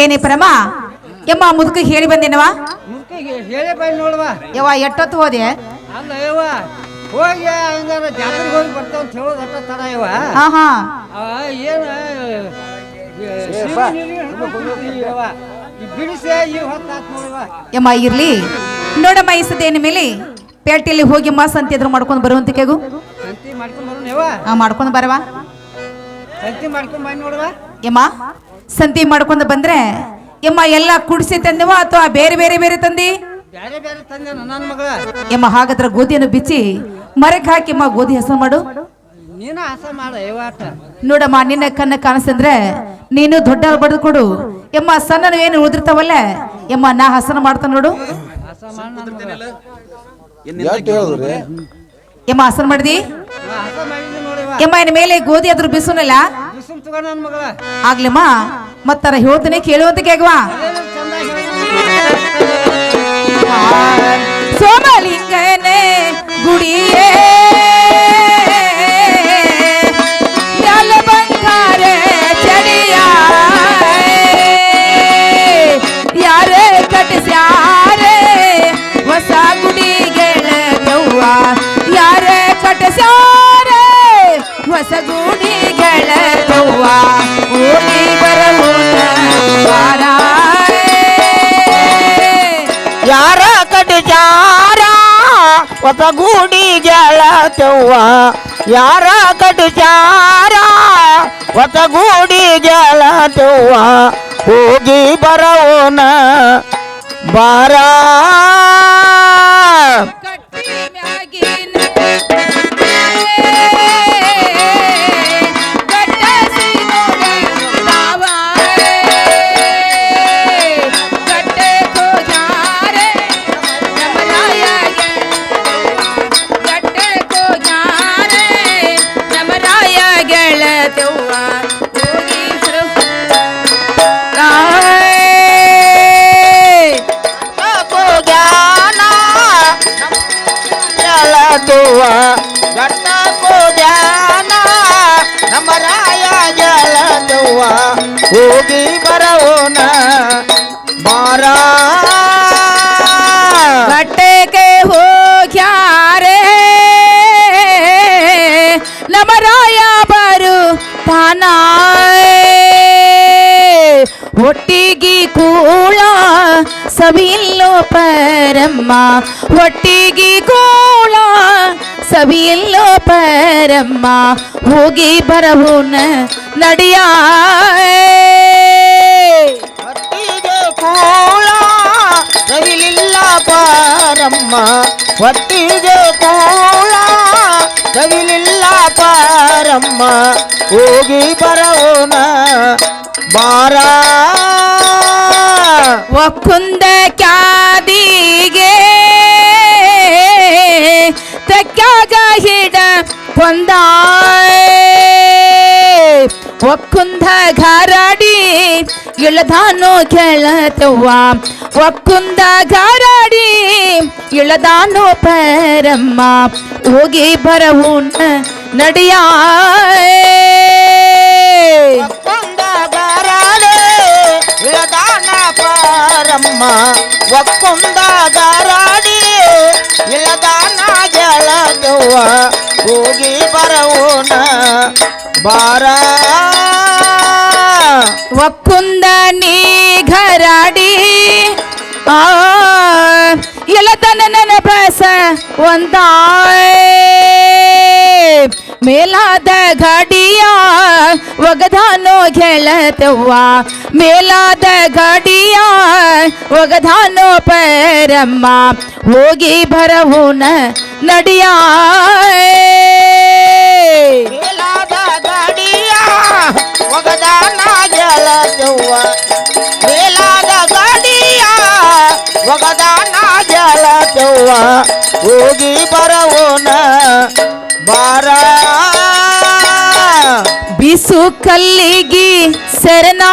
ಏನೇ ಪರಮ ಯಮ್ಮ ಮುದುಕ ಹೇಳಿ ಬಂದೇನವ ಹೇಳಿ ಬೈ ನೋಡುವ ಯವ್ವ ಎಷ್ಟೊತ್ತು ಹೋದೆ ಅಲ್ಲ ಯವ್ವ ಹೋಗಿ ಹಂಗಾರ ಜಾತ್ರೆಗೆ ಹೋಗಿ ಬರ್ತಾವ ಅಂತ ಹೇಳೋದು ಅಟ್ಟ ತಡ ಯವ್ವ ಹಾ ಹಾ ಏನು ಬಿಡಿಸಿ ಈ ಹೊತ್ತಾತ್ ನೋಡುವ ಯಮ್ಮ ಇರ್ಲಿ ನೋಡಮ್ಮ ಈ ಸದೇನ ಮೇಲೆ ಪೇಟೆಯಲ್ಲಿ ಹೋಗಿ ಮಾಸ ಅಂತ ಎದುರು ಮಾಡ್ಕೊಂಡು ಬರುವಂತಿಕೆಗು ಸಂತಿ ಮಾಡ್ಕೊಂಡ್ ಬರೋಣ ಯವ್ವ ಮಾಡ್ಕೊಂಡು ಬರವ ಸಂತಿ ಮಾಡ್ಕೊಂಡ್ ಬನ್ನಿ ನೋಡುವ ಯಮ್ಮ ಸಂತಿ ಮಾಡ್ಕೊಂಡು ಬಂದ್ರೆ ಯಮ್ಮ ಎಲ್ಲ ಕುಡಿಸಿ ತಂದೆವ ಅಥವಾ ಬೇರೆ ಬೇರೆ ಬೇರೆ ತಂದಿ ಬೇರೆ ಬೇರೆ ತಂದೆ ನನ್ನ ಮಗಳ ಯಮ್ಮ ಹಾಗಾದ್ರೆ ಗೋಧಿಯನ್ನು ಬಿಚ್ಚಿ ಮರಕ್ಕೆ ಹಾಕಿ ಯಮ್ಮ ಗೋಧಿ ಹೆಸರು ಮಾಡು ನೀನು ಆಸ ಮಾಡ ಯವಾಟ ನೋಡಮ್ಮ ನಿನ್ನ ಕಣ್ಣ ಕಾಣಿಸ್ತಂದ್ರೆ ನೀನು ದೊಡ್ಡ ಬಡ್ದು ಕೊಡು ಯಮ್ಮ ಸಣ್ಣ ಏನು ಉಳಿದಿರ್ತಾವಲ್ಲ ಯಮ್ಮ ನಾ ಹಸನ ಮಾಡ್ತಾನ ನೋಡು ಆಸ ಮಾಡ ಯಮ್ಮ ಹಸನ ಮಾಡ್ದಿ ಆಸ ಮಾಡಿದ್ವಿ ನೋಡಿವ ಯಮ್ಮ ಇನ್ ಮೇಲೆ ಗೋಧಿ ಅದ್ರ ಬಿಸುನಲ್ಲ ಬಿಸುಮ್ ತಗೋ ನನ್ನ ಮಗಳ ಆಗ್ಲಮ್ಮ ಮತ್ತಾರ ಹೇಳ್ತೀನಿ ಕೇಳುವಂತ ಕೇಗವಾ ಸೋಮಲಿಂಗನೇ ಗುಡಿಯೇ ಮ್ಯಾಲ ಬಂಗಾರ ಚಡಿಯ ಯಾರೇ ಕಟ್ಟಿಸ್ಯಾರೆ ಹೊಸ ಗುಡಿಗೆಳವ್ವ ಯಾರೇ ಕಟ್ಟಿಸ್ಯಾರೆ ಹೊಸ ಗುಡಿಗೆಳವ್ವ ಓಡಿ ಬರಲೋಣ ಯಾರ ಕಟ್ಟಾರ ಹೊಸ ಗೂಡಿ ಗೆಳತವ್ವ ಯಾರ ಕಟ್ಟಾರ ಹೊಸ ಗೂಡಿ ಗೆಳತವ್ವ ಹೋಗಿ ಬರೋಣ ಬಾರ ಗಟ್ಟ ಕೋದ್ಯಾನ ನಮ್ಮ ರಾಯ ಜಲದವ್ವ ಹೋಗಿ ಬರೋಣ ಬಾರ ಬಟ್ಟೆಗೆ ಹೋಗ್ಯಾರೆ ನಮ್ಮ ರಾಯ ಬರು ತಾನ ಒಟ್ಟಿಗೆ ಕೂಳ ಸವಿಲ್ಲೋ ಪರಮ್ಮ ಒಟ್ಟಿಗೆ ಕೂಳ ಸವಿಲ್ಲೋ ಪರಮ್ಮ ಹೋಗಿ ಬರವುನ ನಡಿಯ ಒಟ್ಟಿಗೆ ಕೂಳ ಸವಿಲಿಲ್ಲ ಪರಮ್ಮ ಒಟ್ಟಿಗೆ ಕೂಳ ಸವಿಲಿಲ್ಲ ಪರಮ್ಮ ಹೋಗಿ ಬರೋಣ ಬಾರ ಒಕ್ಕುಂದ ಕ್ಯಾದಿಗೆ ತಕ್ಕಾಗ ಹಿಡ ಕೊಂದ ಒಕ್ಕುಂದ ಘರಾಡಿ ಇಳದಾನೋ ಕೆಳತವ್ವ ಒಕ್ಕುಂದ ಘರಾಡಿ ಇಳದಾನೋ ಪರಮ್ಮ ಹೋಗಿ ಬರವುನ ನಡಿಯ ಒಕ್ಕುಂದ ಘರಾಡಿ ಇಳದಾನ ಪರಮ್ಮ ಒಕ್ಕುಂದ ಘರಾಡಿ ಇಳದಾನ ಗೆಳತವ್ವ ಹೋಗಿ ಬರೋಣ ಬಾರ ಒಕ್ಕುಂದ ನೀ ಘರಾಡಿ ಎಳತನ ನನ್ನ ಬಸ ಒಂದ ಮೇಲಾದ ಗಾಡಿಯ ಒಗದಾನೋ ಗೆಳತವ್ವ ಮೇಲಾದ ಗಾಡಿಯ ಒಗದಾನೋ ಪರಮ್ಮ ಹೋಗಿ ಬರವುನ ನಡಿಯ ಮೇಲಾದ ಗಾಡಿಯ ಒಗದಾನ ಗೆಳತವ್ವ ಮೇಲಾದ ಗಾಡಿಯ ಒಗದಾನ ಗೆಳತವ್ವ ಹೋಗಿ ಬರೋಣ ಬಾರ ಬಿಸು ಕಲ್ಲಿಗಿ ಸರನ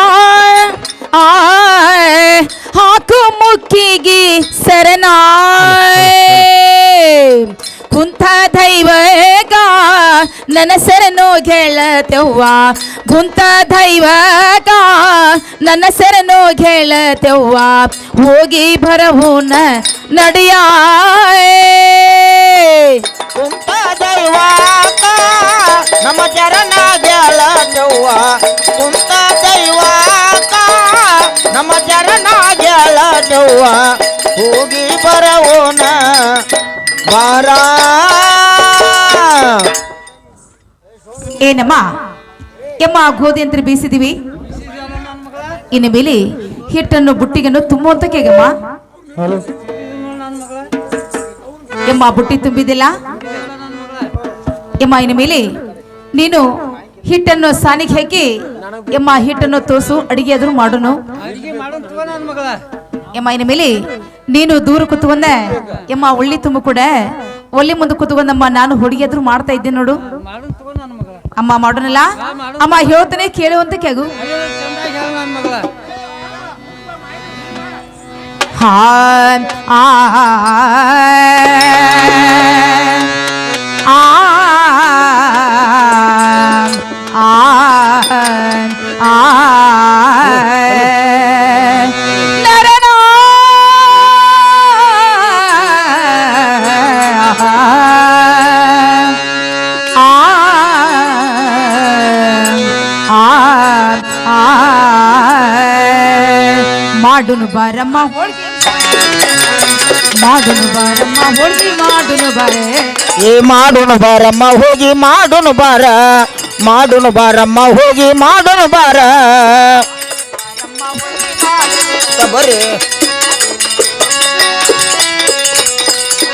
ಹಾಕು ಮುಕ್ಕಿಗಿ ಸರನ ಕುಂತ ನನ್ನ ಸೆರನು ಗೆಳತೆವ್ವ ಕುಂತ ದೈವಗ ನನ್ನ ಸೆರನು ಗೆಳತೆವ್ವ ಹೋಗಿ ಬರವುನ ನಡಿಯ ಕುಂತ ದೈವಾಕ ನಮ್ಮ ಚರಣ ಗೆಳತವ್ವ ಕುಂತ ದೈವಾಕ ನಮ್ಮ ಚರಣ ಗೆಳತವ್ವ ಹೋಗಿ ಬರವೋನ ಬಾರ ಏನಮ್ಮ ಎಮ್ಮ ಗೋಧಿ ಅಂತ ಬೀಸಿದೀವಿ ಇನ್ನು ಮೇಲೆ ಹಿಟ್ಟನ್ನು ಬುಟ್ಟಿಗೆನ್ನು ತುಂಬುವಂತ ಕೇಗಮ್ಮ ಎಮ್ಮ ಬುಟ್ಟಿ ತುಂಬಿದಿಲ್ಲ ಎಮ್ಮ ಇನ್ನು ಮೇಲೆ ನೀನು ಹಿಟ್ಟನ್ನು ಸಾನಿಗೆ ಹಾಕಿ ಎಮ್ಮ ಹಿಟ್ಟನ್ನು ತೋಸು ಅಡಿಗೆ ಆದ್ರೂ ಮಾಡೋನು ಅಡಿಗೆ ಮಾಡೋನ್ ತಗೋ ನನ್ನ ಮಗಳ ಎಮ್ಮ ಇನ್ನು ಮೇಲೆ ನೀನು ದೂರ ಕೂತ್ಕೊಂಡೆ ಎಮ್ಮ ಒಳ್ಳಿ ತುಂಬ ಕೂಡ ಒಳ್ಳೆ ಮುಂದೆ ಕೂತ್ಕೊಂಡಮ್ಮ ನಾನು ಹುಡುಗಿಯಾದ್ರೂ ಮಾಡ್ತಾ ಇದ್ದೆ ನೋಡು ಮಾಡೋನ್ ತಗೋ ನನ್ನ ಮಗಳ ಅಮ್ಮ ಮಾಡೋನಲ್ಲ ಅಮ್ಮ ಹೇಳ್ತಾನೆ ಕೇಳುವಂತ ಕೆಗು ಅಯ್ಯೋ ಚಂದಾಗಿ ಹೇಳ ನನ್ನ ಮಗಳ ಹಾ ಆ ಆ ಆ ನರನ ಮಾಡುನು ಬಾರಮ್ಮ ಹೋಳ್ಗೆ ಮಾಡುನು ಬಾರಮ್ಮ ಹೋಳ್ಗೆ ಮಾಡುನು ಬಾರೆ ಏ ಮಾಡುನು ಬಾರಮ್ಮ ಹೋಗಿ ಮಾಡುನು ಬಾರ ಮಾಡುನು ಬಾರಮ್ಮ ಹೋಗಿ ಮಾಡುನು ಬಾರ ಬರ್ರಿ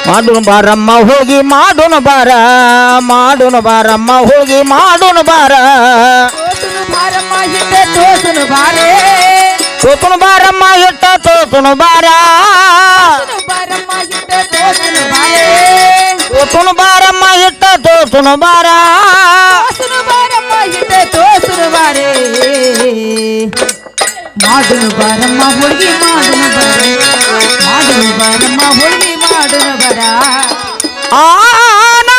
ಮಾಡುನು ಬಾರಮ್ಮ ಹೋಗಿ ಮಾಡುನು ಬಾರ ಮಾಡುನು ಬಾರಮ್ಮ ಹೋಗಿ ಮಾಡುನು ಬಾರ ತೋಸುನು ಬಾರಮ್ಮ ಹಿಟ್ಟೆ ತೋಸುನು ಬಾರೆ ತೋತುನು ಬಾರಮ್ಮ ಹಿಟ್ಟ ತೋತುನು ಬಾರ ಬಾರಮ್ಮ ಹಿಟ್ಟೆ ತೋಸುನು ಬಾರೆ ತೋತುನು ಬಾರಮ್ಮ ಹಿಟ್ಟ ತೋತುನು ಬಾರ ತೋಸುನು ಬಾರಮ್ಮ ಹಿಟ್ಟೆ ತೋಸುನು ಬಾರೆ ಮಾಡುನು ಬಾರಮ್ಮ ಹೋಳ್ಗೆ ಮಾಡುನು ಬಾರೆ ಮಾಡುನು ಬಾರಮ್ಮ ಹೋಳ್ಗೆ ಮಾಡುನು ಬರ ಆನ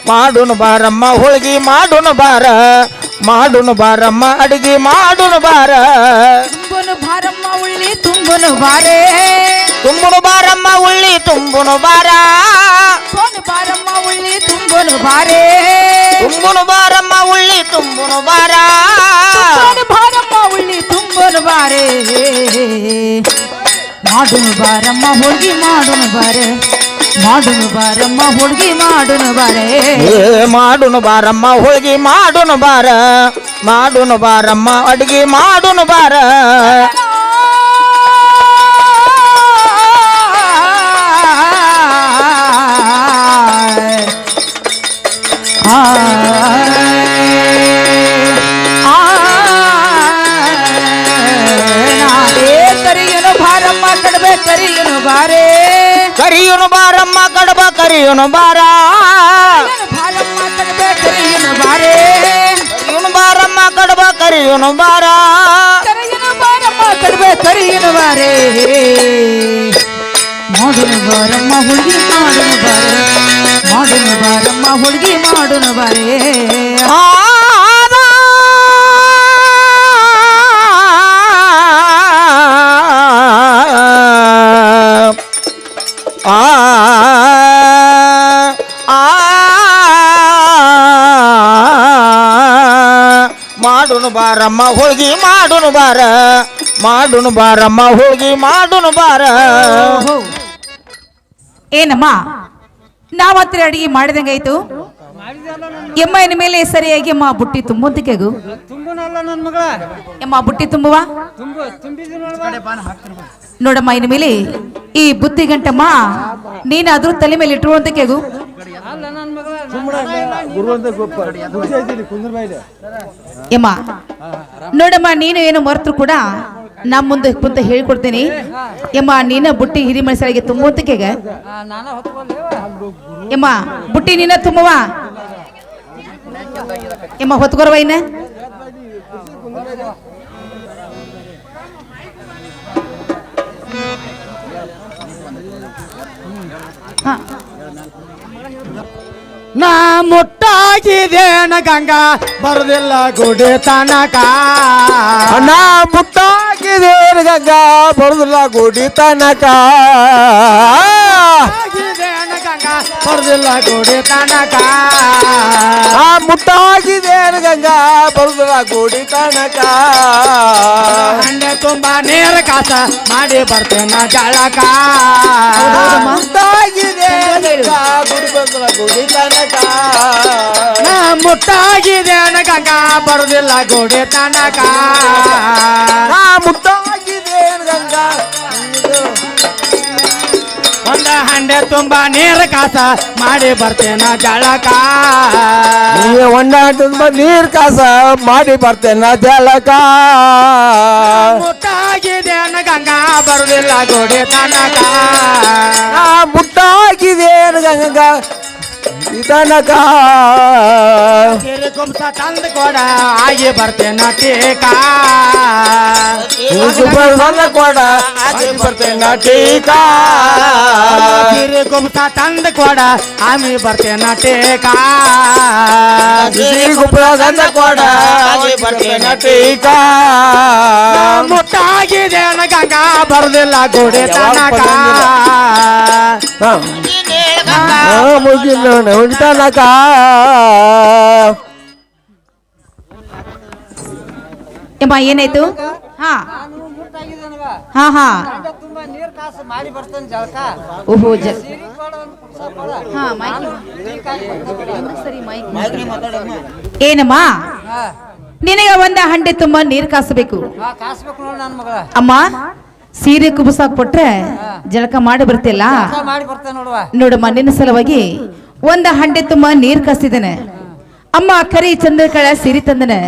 ಮಾಡುನು ಬಾರಮ್ಮ ಹೋಳ್ಗಿ ಮಾಡುನು ಬಾರ ಮಾಡುನು ಬಾರಮ್ಮ ಅಡಿಗೆ ಮಾಡುನು ಬಾರ ತುಂಬುನು ಬಾರಮ್ಮ ಉಳ್ಳಿ ತುಂಬುನು ಬಾರೆ ತುಂಬುನು ಬಾರಮ್ಮ ಉಳ್ಳಿ ತುಂಬುನು ಬಾರ ಸೋನು ಬಾರಮ್ಮ ಉಳ್ಳಿ ತುಂಬುನು ಬಾರೆ ತುಂಬುನು ಬಾರಮ್ಮ ಉಳ್ಳಿ ತುಂಬುನು ಬಾರ ಸೋನು ಬಾರಮ್ಮ ಉಳ್ಳಿ ತುಂಬುನು ಬಾರೆ ಮಾಡುನು ಬಾರಮ್ಮ ಹೋಳ್ಗೆ ಮಾಡುನು ಬಾರೆ ಮಾಡುನು ಬಾರಮ್ಮ ಹೋಳ್ಗೆ ಮಾಡುನು ಬಾರೆ ಏ ಮಾಡುನು ಬಾರಮ್ಮ ಹೋಳ್ಗಿ ಮಾಡುನು ಬಾರ ಮಾಡುನು ಬಾರಮ್ಮ ಅಡಿಗೆ ಮಾಡುನು ಬಾರ ಕರಿಯನು ಬಾರಮ್ಮ ಕಡಬೆ ಕರಿಯನು ಬಾರೆ ಕರಿಯುನು ಬಾರಮ್ಮ ಕಡಬ ಕರಿಯುನು ಬಾರ ಬಾರಮ್ಮ ಕಡಬೆ ಕರಿಯನು ಬಾರೆ ಕರಿಯುನು ಬಾರಮ್ಮ ಕಡಬ ಕರಿಯುನು ಬಾರ ಕರಿಯನು ಬಾರಮ್ಮ ಕಡಬೆ ಕರಿಯನು ಬಾರೆ ಮಾಡುನು ಬಾರಮ್ಮ ಹುಡುಗಿ ಮಾಡುನು ಬಾರೆ ಮಾಡುನು ಬಾರಮ್ಮ ಹುಡುಗಿ ಮಾಡುನು ಬಾರೆ ಆದ ಆ ಮಾಡುನು ಬಾರಮ್ಮ ಹೋಳ್ಗಿ ಮಾಡುನು ಬಾರ ಮಾಡುನು ಬಾರಮ್ಮ ಹೋಳ್ಗಿ ಮಾಡುನು ಬಾರ ಓಹೋ. ಏನಮ್ಮ ನಾವತ್ರ ಅಡಿಗೆ ಮಾಡಿದಂಗಾಯ್ತು ಮಾಡಿದಲ್ಲ ನನ್ನ ಎಮ್ಮ ಇನ್ ಮೇಲೆ ಸರಿಯಾಗಿ ಅಮ್ಮ ಬುಟ್ಟಿ ತುಂಬುವಂತಿಕೆಗು ತುಂಬನಲ್ಲ ನನ್ನ ಮಗಳ ಎಮ್ಮ ಬುಟ್ಟಿ ತುಂಬುವ ತುಂಬಿದ್ದು ನೋಡ್ಬಾ ನೋಡಮ್ಮ ಇನ್ ಮೇಲೆ ಈ ಬುತ್ತಿ ಗಂಟಮ್ಮ ನೀನು ಅದ್ರ ತಲೆ ಮೇಲೆ ಇಟ್ಟುವಂತಿಕೆಗು ಅಲ್ಲ ನನ್ನ ಮಗಳ ಎಮ್ಮ ನೋಡಮ್ಮ ನೀನು ಏನು ಮರೆತರು ಕೂಡ ನಮ್ಮ ಮುಂದೆ ಕುಂತ ಹೇಳ್ಕೊಡ್ತೀನಿ ಎಮ್ಮ ನೀನ ಬುಟ್ಟಿ ಹಿರಿ ಮನುಷ್ಯರಿಗೆ ತುಂಬುವಂತಿಕೆಗೆ ನಾನ ಹೊತ್ಕೊಳ್ಳೇವ ಎಮ್ಮ ಬುಟ್ಟಿ ನೀನ ತುಂಬುವ ಎಮ್ಮ ಹೊತ್ಕೊರವ ಇನ್ನ ಹಾ ನಾ ಮುಟ್ಟಾಗಿದೇನ ಗಂಗಾ ಬರುದಿಲ್ಲ ಗುಡಿ ತನಕ ನಾ ಮುಟ್ಟಾಗಿದೇನ ಗಂಗಾ ಬರುದಿಲ್ಲ ಗುಡಿ ತನಕ ಆಗಿದೇನ ಗಂಗಾ ಬರುದಿಲ್ಲ ಗುಡಿ ತನಕ ಆ ಮುಟ್ಟಾಗಿದೇನ ಗಂಗಾ ಬರುದಿಲ್ಲ ಗುಡಿ ತನಕ ಹಂಡೆ ತುಂಬಾ ನೀರ ಕಾಸ ಮಾಡಿ ಬರ್ತೇನ ಜಳಕ ಮುಟ್ಟಾಗಿದೇನ ಗಂಗಾ ಗುಡಿ ಬರುದಿಲ್ಲ ಗುಡಿ ತನಕ ನಾ ಮುಟ್ಟಾಗಿದೇನ ಗಂಗಾ ಬರುದಿಲ್ಲ ಗುಡಿ ತನಕ ನಾ ಮುಟ್ಟಾಗಿದೇನ ಗಂಗಾ ಒಂದ ಹಂಡೆ ತುಂಬಾ ನೀರ ಕಾಸ ಮಾಡಿ ಬರ್ತೇನ ಜಳಕ ಒಂದ ತುಂಬ ನೀರ್ ಕಾಸ ಮಾಡಿ ಬರ್ತೇನ ಜಲಕ ಮುಟ್ಟಾಗಿದೇನ ಗಂಗಾ ಬರುದಿಲ್ಲ ಗುಡಿ ತನಕ ನಾ ಮುಟ್ಟಾಗಿದೇನ ಗಂಗಾ ತನಕ ಸಿರಿ ಕುಂಸ ತಂದು ಕೊಡ ಆಗಿ ಬರ್ತೇನ ಟೀಕ ಕೊಡ ಆಗಿ ಬರ್ತೇನ ಟೀಕ ಸಿರಿ ಕುಂಸ ತಂದು ಕೊಡ ಆಮಿ ಬರ್ತೇನ ಟೀಕ ಕೊಡ ಆಗಿ ಬರ್ತೇನ ಟೀಕ ಮುಟ್ಟಾಗಿದೇನ ಗಂಗಾ ಬರುದಿಲ್ಲ ಗುಡಿ ತನಕ ಮುಗಿಲ್ಲ ತನಕ ಯಮ್ಮ ಏನಾಯ್ತು? ಹಾ ಹಾ ಹಾ ತುಂಬಾ ನೀರ್ ಕಾಸ ಮಾಡಿ ಬರ್ತೇನೆ ಜಳಕ ಓಹೋ ಏನಮ್ಮ ನಿನಗೆ ಒಂದ ಹಂಡೆ ತುಂಬಾ ನೀರ್ ಕಾಸಬೇಕು ಕಾಸ್ಬೇಕು ನೋಡ ನನ್ ಮಗಳ ಅಮ್ಮ. ಸೀರೆ ಕುಬಸಾಕ್ ಕೊಟ್ರೆ ಜಳಕ ಮಾಡಿ ಬರ್ತಿಲ್ಲ ಮಾಡಿ ಬರ್ತೇನೆ ನೋಡುವ ನೋಡಮ್ಮ, ನಿನ್ನ ಸಲುವಾಗಿ ಒಂದ ಹಂಡೆ ತುಂಬಾ ನೀರ್ ಕಾಸಿದ್ದೇನೆ ಅಮ್ಮ. ಕರಿ ಚಂದ್ರಕಳ ಸೀರೆ ತಂದನೆ,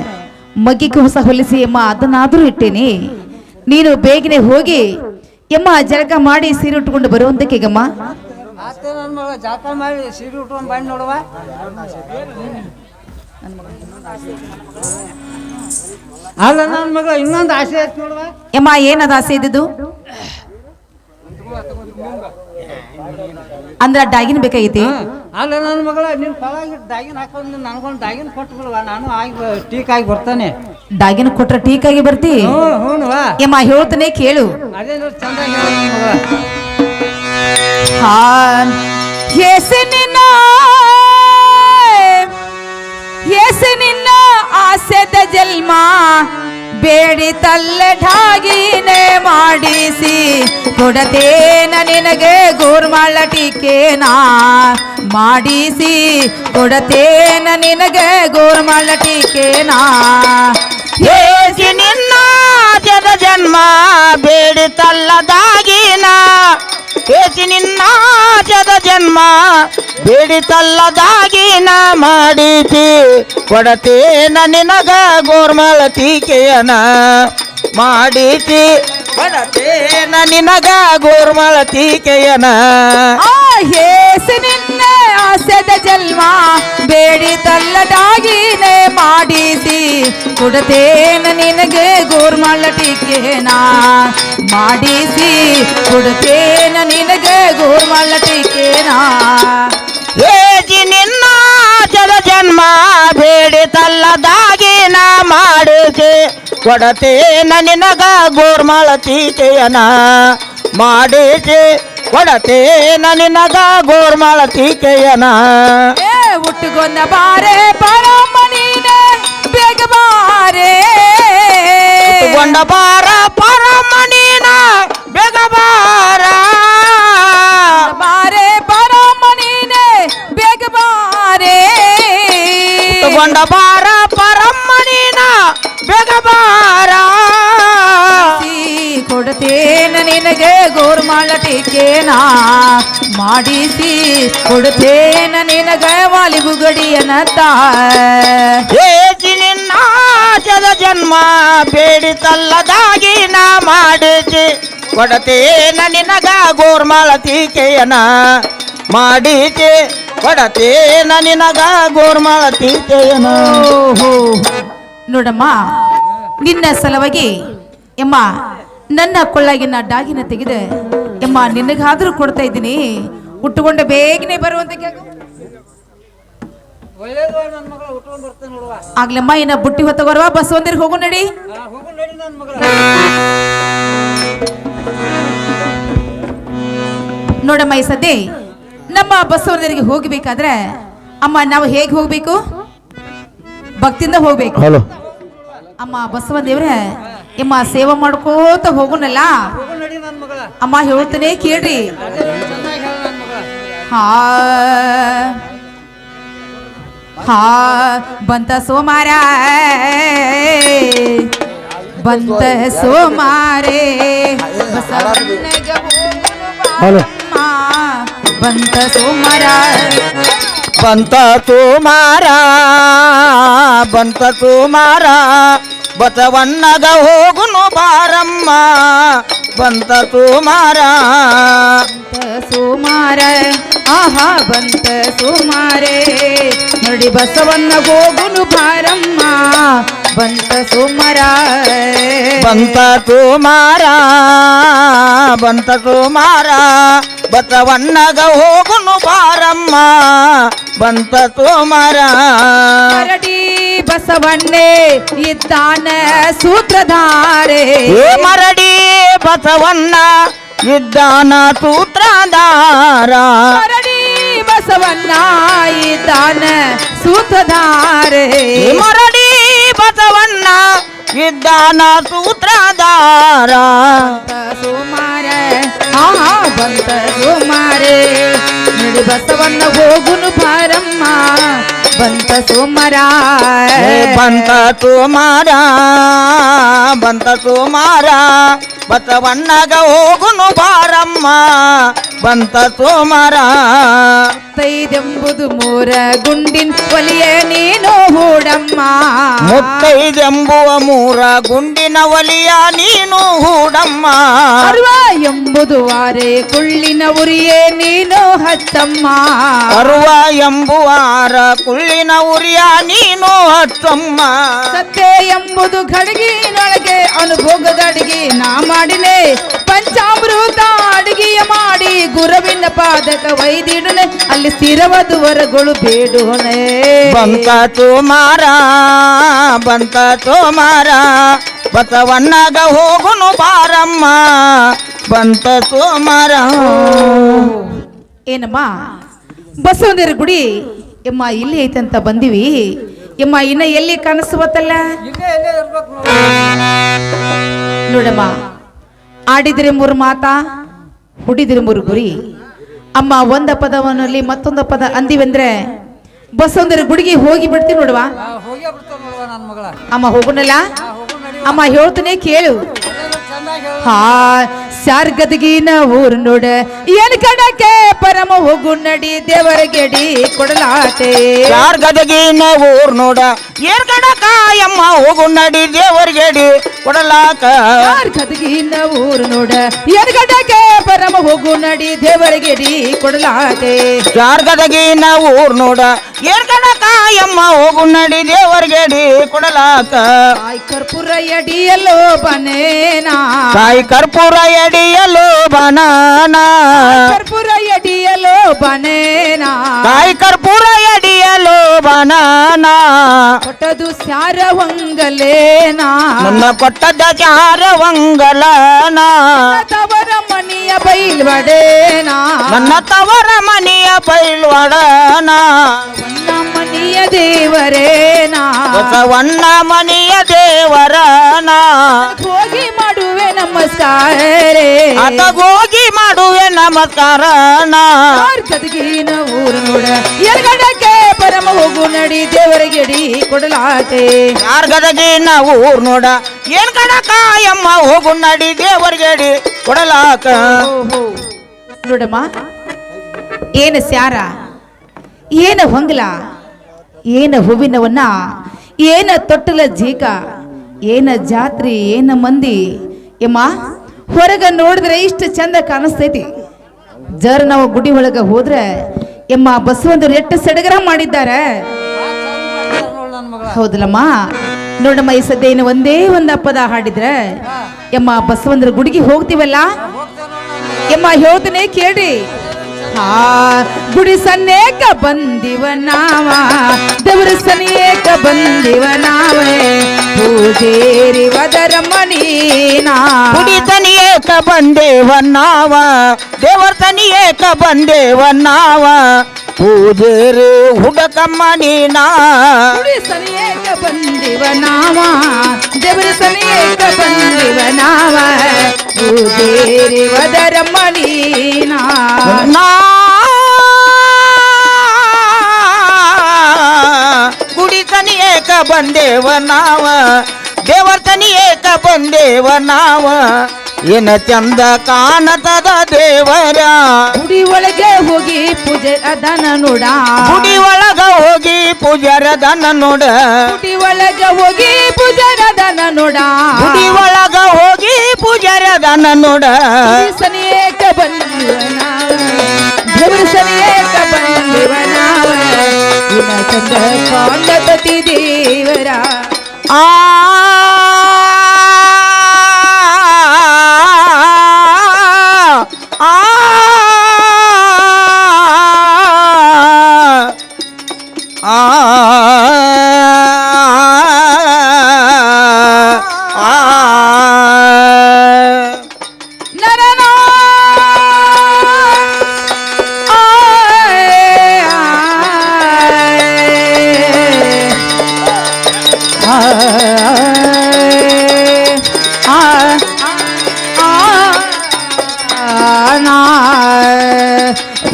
ಮಗ್ಗಿ ಕುಬಸ ಹೊಲಿಸಿ ಅಮ್ಮ ಅದನ್ನಾದ್ರೂ ಇಟ್ಟೇನಿ. ನೀನು ಬೇಗನೆ ಹೋಗಿ ಎಮ್ಮ ಜಳಕ ಮಾಡಿ ಸೀರೆ ಉಟ್ಕೊಂಡು ಬರುವಂತಕ್ಕೀಗಮ್ಮ. ಆತ ನನ್ನ ಮಗಳ ಜಳಕ ಮಾಡಿ ಸೀರೆ ಉಟ್ಕೊಂಡು ಬಂದು ನೋಡುವ. ಅಲ್ಲ ನನ್ನ ಮಗಳ ಇನ್ನೊಂದು ಆಸೆ ಐತಿ ನೋಡುವ. ಎಮ್ಮ ಏನದ ಆಸೆ ಇದ್ದಿದ್ದು? ಅಂದ್ರ ಡಾಗಿನ್ ಬೇಕಾಗೈತಿ. ಅಲ್ಲ ನನ್ನ ಮಗಳ ನಿನ್ ಫಲಾಗಿ ಡಾಗಿನ್ ಹಾಕೊಂಡು ನನಗೊಂದು ಡಾಗಿನ್ ಕೊಟ್ಟು ಬಿಡುವ, ನಾನು ಆಗಿ ಟೀಕ್ ಆಗಿ ಬರ್ತಾನೆ. ಡಾಗಿನ್ ಕೊಟ್ರ ಟೀಕ್ ಆಗಿ ಬರ್ತಿ? ಹ್ಞೂ ಎಮ್ಮ ಹೇಳ್ತಾನೆ ಕೇಳು. ಅದೇ ನೋಡಿ ಚಂದಾಗಿ ಮಗಳ. ನಿನ್ನ ಆಸೆದ ಜನ್ಮ ಬೇಡಿ ತಲ್ಲೆ ಢಾಗಿನೇ ಮಾಡಿಸಿ ಕೊಡತೇನ ನಿನಗೆ ಗೋರ್ಮಾಳ ಟೀಕೆನಾ ಮಾಡಿಸಿ ಕೊಡತೇನ ನಿನಗೆ ಗೋರ್ಮಾಳ ಟೀಕೆನಾ. ಹೇಸಿ ನಿನ್ನ ಜದ ಜನ್ಮ ಬೇಡಿತಲ್ಲದಾಗಿನ ಹೇಸಿ ನಿನ್ನ ಜದ ಜನ್ಮ ಬೇಡಿತಲ್ಲದಾಗಿನ ಮಾಡಿಸಿ ಕೊಡತೇನ ನಿನಗ ಗೋರ್ಮಳ ಟೀಕೆಯನ ಮಾಡಿಸಿ ಕೊಡತೇನ ನಿನಗ ಗೋರ್ಮಳ ಟೀಕೆಯನ. ಹೇಸಿ ನಿನ್ನ ಆಸೆದ ಜನ್ಮ ಬೇಡಿ ತಲ್ಲದಾಗಿನೇ ಮಾಡಿಸಿ ಕೊಡತೇನ ನಿನಗೆ ಗೋರ್ಮಾಳ ಟೀಕೆನಾ ಮಾಡಿಸಿ ಕೊಡತೇನ ನಿನಗೆ ಗೋರ್ಮಾಳ ಟೀಕೆನಾ. ಹೇಸಿ ನಿನ್ನ ಜದ ಜನ್ಮ ಬೇಡಿತಲ್ಲದಾಗಿನ ಮಾಡಿಸಿ ಕೊಡತೇನ ನಿನಗ ಗೋರ್ಮಳ ಟೀಕೆಯನ ಮಾಡಿಸಿ ಕೊಡತೇನ ನಿನಗ ಗೋರ್ಮಳ ಟೀಕೆಯನ. ಹುಟ್ಟುಗೊಂದ ಬಾರೆ ಪರಮ್ಮ ನೀನೆ ಬೇಗ ಬಾರೆ ಗೊಂಡ ಬಾರ ಪರಮ್ಮ ನೀನ ಬೇಗ ಬಾರ ಬಾರೆ ಪರಮ್ಮ ನೀನೆ ಬೇಗ ಬಾರೆ ಗೊಂಡ ಬಾರ ಪರಮ್ಮ ನೀನ ಬೇಗ ಬಾರ ಕೊಡತೇನ ನಿನಗೆ ಗೋರ್ಮಾಳ ಟೀಕೆನಾ ಮಾಡಿಸಿ ಕೊಡತೇನ ನಿನಗ ವಾಲಿಬುಗಡಿಯನತ್ತ. ಹೇಸಿ ನಿನ್ನ ಜದ ಜನ್ಮ ಬೇಡಿತಲ್ಲದಾಗಿನ ಮಾಡಿಸಿ ಕೊಡತೇನ ನಿನಗ ಗೋರ್ಮಾಳ ಟೀಕೆಯನ ಮಾಡಿಸಿ ಕೊಡತೇನ ನಿನಗ ಗೋರ್ಮಾಳ ಟೀಕೆಯನ. ನೋಡಮ್ಮ, ನಿನ್ನ ಸಲುವಾಗಿ ಎಮ್ಮ ನನ್ನ ಕೊಳ್ಳಾಗಿನ ಡಾಗಿನ ತೆಗೆದು ಎಮ್ಮ ನಿನಗಾದ್ರೂ ಕೊಡ್ತಾ ಇದ್ದೀನಿ, ಉಟ್ಟುಕೊಂಡು ಬೇಗನೆ ಬರುವಂತ ಕೇಳು. ಒಳ್ಳೇದು ನನ್ನ ಮಗಳ ಉಟ್ಕೊಂಡ್ ಬರ್ತೇನೆ ನೋಡುವ. ಆಗ್ಲಮ್ಮ ಇನ್ನ ಬುಟ್ಟಿ ಹೊತ್ತ ಬರುವ ಬಸ್ ಒಂದಿರ್ ಹೋಗು ನಡಿ. ಹೋಗು ನಡಿ ನನ್ನ ಮಗಳ. ನೋಡಮ್ಮ ಈ ಸದ್ಯ ನಮ್ಮ ಬಸವಣ್ಣರಿಗೆ ಹೋಗಬೇಕಾದ್ರೆ ಅಮ್ಮ ನಾವು ಹೇಗೆ ಹೋಗ್ಬೇಕು? ಭಕ್ತಿಯಿಂದ ಹೋಗ್ಬೇಕು. ಅಮ್ಮ ಬಸವ ದೇವ್ರೆ ಎಮ್ಮ ಸೇವೆ ಮಾಡ್ಕೋತ ಹೋಗುನಲ್ಲ. ಹೋಗು ನಡಿ ನನ್ನ ಮಗಳ. ಅಮ್ಮ ಹೇಳ್ತೇನೆ ಕೇಳ್ರಿ. ಚೆನ್ನಾಗಿ ಹೇಳ ನನ್ನ ಮಗಳ. ಹಾ ಹಾ ಬಂತ ಸೋಮಾರ ಬಂತ ಸೋಮಾರೇ ಬಸವಣ್ಣಗೆ ಹೋಗುನು ಬಾರಮ್ಮ. ಬಂತ ಸೋಮಾರ ಬಂತ ತುಮಾರ ಬಂತ ತುಮಾರ ಬಸವಣ್ಣಗ ಹೋಗುನು ಬಾರಮ್ಮ. ಬಂತ ತುಮಾರ ಸೋಮಾರ ಆಹಾ ಬಂತ ಸೋಮಾರೇ ನೋಡಿ ಬಸವಣ್ಣ ಹೋಗುನು ಬಾರಮ್ಮ. ಬಂತ ಸೋಮಾರ ಬಂತ ತುಮಾರ ಬಂತ ತುಮಾರ ಬಸವಣ್ಣಗ ಹೋಗುನು ಬಾರಮ್ಮ. ಬಂತ ತುಮಾರ ಮರಡಿ ಬಸವಣ್ಣೆ ಇದ್ದಾನ ಸೂತ್ರಧಾರೆ. ಏ ಮರಡಿ ಬಸವಣ್ಣ ಇದ್ದಾನ ಸೂತ್ರಧಾರ. ಮರಡಿ ಬಸವಣ್ಣ ಇದ್ದಾನ ಸೂತ್ರಧಾರೆ. ಮರಡಿ ಬಸವಣ್ಣ ಇದ್ದಾನ ಸೂತ್ರಧಾರ. ಸೋಮಾರ ಆಹಾ ಬಂತ ಸೋಮಾರೇ ನೋಡಿ ಬಸವಣ್ಣ ಹೋಗುನು ಬಾರಮ್ಮ. ಬಂತ ಸೋಮಾರ ಬಂತ ತುಮಾರ ಬಂತ ತುಮಾರ ಬಸವಣ್ಣಗ ಹೋಗುನು ಬಾರಮ್ಮ. ಬಂತ ತುಮಾರ ಮುತ್ತೈದೆಂಬುದು ಮೂರ ಗುಂಡಿನ ಒಲಿಯ ನೀನು ಹೂಡಮ್ಮ. ಮುತ್ತೈದೆಂಬುವ ಮೂರ ಗುಂಡಿನ ಒಲಿಯ ನೀನು ಹೂಡಮ್ಮ. ಅರ್ವ ಎಂಬುದು ವಾರೆ ಕುಳ್ಳಿನ ಉರಿಯೇ ನೀನು ಹಚ್ಚಮ್ಮ. ಅರುವ ಎಂಬುವಾರ ಕುಳ್ಳಿನ ಉರಿಯ ನೀನು ಹಚ್ಚಮ್ಮ. ಸತ್ಯ ಎಂಬುದು ಗಡಿಗಿನೊಳಗೆ ಅನುಭೋಗದ ಅಡಿಗೆ ನಾ ಮಾಡಿನೆ. ಪಂಚಾಮೃತ ಅಡಿಗೆಯ ಮಾಡಿ ಗುರುವಿನ ಪಾದಕ ವೈದಿಡುನೆ. ಅಲ್ಲಿ ಸ್ಥಿರವಾದ ವರಗಳು ಬೇಡೋನೆ. ಬಂತ ತುಮಾರ ಬಂತ ತುಮಾರ ಬಸವಣ್ಣಗ ಹೋಗುನು ಬಾರಮ್ಮ. ಬಂತ ತುಮಾರ ಏನಮ್ಮ ಬಸವಣ್ಣರ ಗುಡಿ ಎಮ್ಮ ಇಲ್ಲಿ ಐತಂತ ಬಂದಿವಿ. ಎಮ್ಮ ಇನ್ನ ಎಲ್ಲಿ ಕಾಣಿಸುವತ್ತಲ್ಲ ಇಲ್ಲೇ ಇಲ್ಲೇ ಇರ್ಬೇಕು ನೋಡು. ನೋಡಮ್ಮ, ಆಡಿದ್ರೆ ಮೂರು ಮಾತಾ, ಹುಡಿದ್ರೆ ಮೂರು ಗುರಿ. ಅಮ್ಮ ಒಂದ ಪದವನ್ನಲ್ಲಿ ಮತ್ತೊಂದ ಪದ ಅಂದಿವಂದ್ರೆ ಬಸವಣ್ಣರ ಗುಡಿಗೆ ಹೋಗಿ ಬಿಡ್ತೀವಿ ನೋಡುವ. ಹೋಗೇ ಬಿಡ್ತಾನೆ ನೋಡುವ ನನ್ನ ಮಗಳ. ಅಮ್ಮ ಹೋಗುನಲ್ಲ. ಹೋಗು ನಡಿ. ಅಮ್ಮ ಹೇಳ್ತಾನೆ ಕೇಳು. ಚೆನ್ನಾಗಿ ಹೇಳ. ಹಾ ಶಾರ್ಗದಗಿನ ಊರು ನೋಡ ಏನ್ ಕಡಕ್ಕೆ ಪರಮ ಹೋಗು ನಡಿ ದೇವರ ಗೆಡಿ ಕೊಡಲಾಟೆ. ಯಾರ್ ಗದಗಿನ ಊರ್ ನೋಡ ಏರ್ ಕಡಕಾಯಮ್ಮ ಹೋಗು ನಡಿ ದೇವರ್ಗೆಡಿ ಕೊಡಲಾಕ. ಶಾರ್ಗದಗಿನ ಊರು ನೋಡ ಏನ್ ಕಡಕ್ಕೆ ಪರಮ ಹೋಗು ನಡಿ ದೇವರ ಗೆಡಿ ಕೊಡಲಾಟೆ. ಯಾರ್ ಗದಗಿನ ಊರ್ ನೋಡ ಏರ್ ಕಡಕಾಯಮ್ಮ ಹೋಗು ನಡಿ ದೇವರ್ಗೆಡಿ ಕೊಡಲಾಕ. ಆಯ್ ಕರ್ಪೂರ ಎಡಿಯಲ್ಲೋ ಬನೇನಾ ಕಾಯಿ ಕರ್ಪೂರ ಎಡಿಯಲು ಬನಾನ. ಕರ್ಪೂರ ಎಡಿಯಲ್ಲೋ ಬನೇನಾ ಕಾಯಿ ಕರ್ಪೂರ ಎಡಿಯಲು ಬನಾನ. ಕೊಟ್ಟದು ಸ್ಯಾರವಂಗಲೇನಾ ನನ್ನ ಕೊಟ್ಟದ ಚಾರವಂಗಲನ. ತವರ ಮನೆಯ ಬೈಲ್ವಡೇನಾ ನನ್ನ ತವರ ಮನೆಯ ಬೈಲ್ವಡನ. ನನ್ನ ಮನೆಯ ದೇವರೇನಾ ಬಸವಣ್ಣ ಮನೆಯ ದೇವರನ. ಹೋಗಿ ಮಾಡುವೆ ನಮಸ್ಕಾರ ರೇ. ಹೋಗಿ ಮಾಡುವೆ ನಮಸ್ಕಾರನ. ಗದಗಿನ ಊರು ನೋಡ ಎರ್ಗಡಕ್ಕೆ ಪರಮ ಹೋಗು ನಡಿ ದೇವರಿಗೆಡಿ ಕೊಡಲಾಟೆ. ಯಾರ್ ಗದಗಿನ ಊರ್ ನೋಡ ಏನ್ ಕಡಕಾಯಮ್ಮ ಹೋಗು ನಡಿ ದೇವರ್ಗೆಡಿ ಕೊಡಲಾಕ. ನೋಡಮ್ಮ, ಏನ ಸ್ಯಾರ, ಏನ ಹೊಂಗಲ, ಏನ ಹೂವಿನವನ್ನ, ಏನ ತೊಟ್ಟಲ ಜೀಕ, ಏನ ಜಾತ್ರೆ, ಏನ ಮಂದಿ. ಎಮ್ಮ ಹೊರಗ ನೋಡಿದ್ರೆ ಇಷ್ಟು ಚಂದ ಕಾಣಿಸ್ತೈತಿ. ಜರ ನಾವು ಗುಡಿ ಒಳಗ ಹೋದ್ರೆ ಎಮ್ಮ ಬಸವಂತರು ಎಷ್ಟು ಸಡಗರ ಮಾಡಿದ್ದಾರೆ. ನೋಡು ನನ್ನ ಮಗಳ. ಹೌದಲ್ಲಮ್ಮ, ನೋಡಮ್ಮ ಈ ಸದ್ಯ ಇನ್ನು ಒಂದೇ ಒಂದು ಪದ ಹಾಡಿದ್ರ ಯಮ್ಮ ಬಸವಂದ್ರ ಗುಡಿಗೆ ಹೋಗ್ತೀವಲ್ಲ ಯಮ್ಮ ಹೇಳ್ತೇನೆ ಕೇಳ್ರಿ. ಗುಡಿ ಸನ್ನೇಕ ಬಂದಿವ ನಾವ ದೇವರ ಸನ್ನೇಕ ಬಂದಿವ ನಾವೇ ಪೂಜೇರಿ ವದರಮಣೀನಾ. ಗುಡಿ ತನಿಯೇಕ ಬಂದೇವ ನಾವ ದೇವರ ತನಿಯೇಕ ಬಂದೇವ ನಾವ ಪೂಜೇರಿ ಹುಡಕಮ್ಮ ನೀನಾ. ಗುಡಿ ಸನ್ನೇಕ ಬಂದಿವ ನಾವ ದೇವರ ಸನ್ನೇಕ ಬಂದಿವ ನಾವ ಪೂಜೇರಿ ವದರಮಣೀನಾ. ಗುಡಿ ತನಿಯೇಕ ಬಂದೇವ ನಾವ ದೇವರ ತನಿಯೇಕ ಬಂದೇವ ನಾವ ಏನ ಚಂದ ಕಾಣತದ ದೇವರ. ಗುಡಿ ಒಳಗೆ ಹೋಗಿ ಪೂಜೆ ಅದನ ನೋಡ. ಗುಡಿ ಒಳಗ ಹೋಗಿ ಪೂಜಾರದನ ನೋಡ. ಗುಡಿ ಒಳಗೆ ಹೋಗಿ ಪೂಜಾರದನ ನೋಡ. ಗುಡಿ ಒಳಗ ಹೋಗಿ ಪೂಜಾರದನ ನೋಡ. ಸನಿಯೇಕ ಬಂದಿವ ನಾವ ದೇವರ ಸನಿಯೇಕ ಬಂದಿವ ನಾವ ಇನ್ನ ಚಂದ ಕಾಂಡತತಿ ದೇವರ. ಆ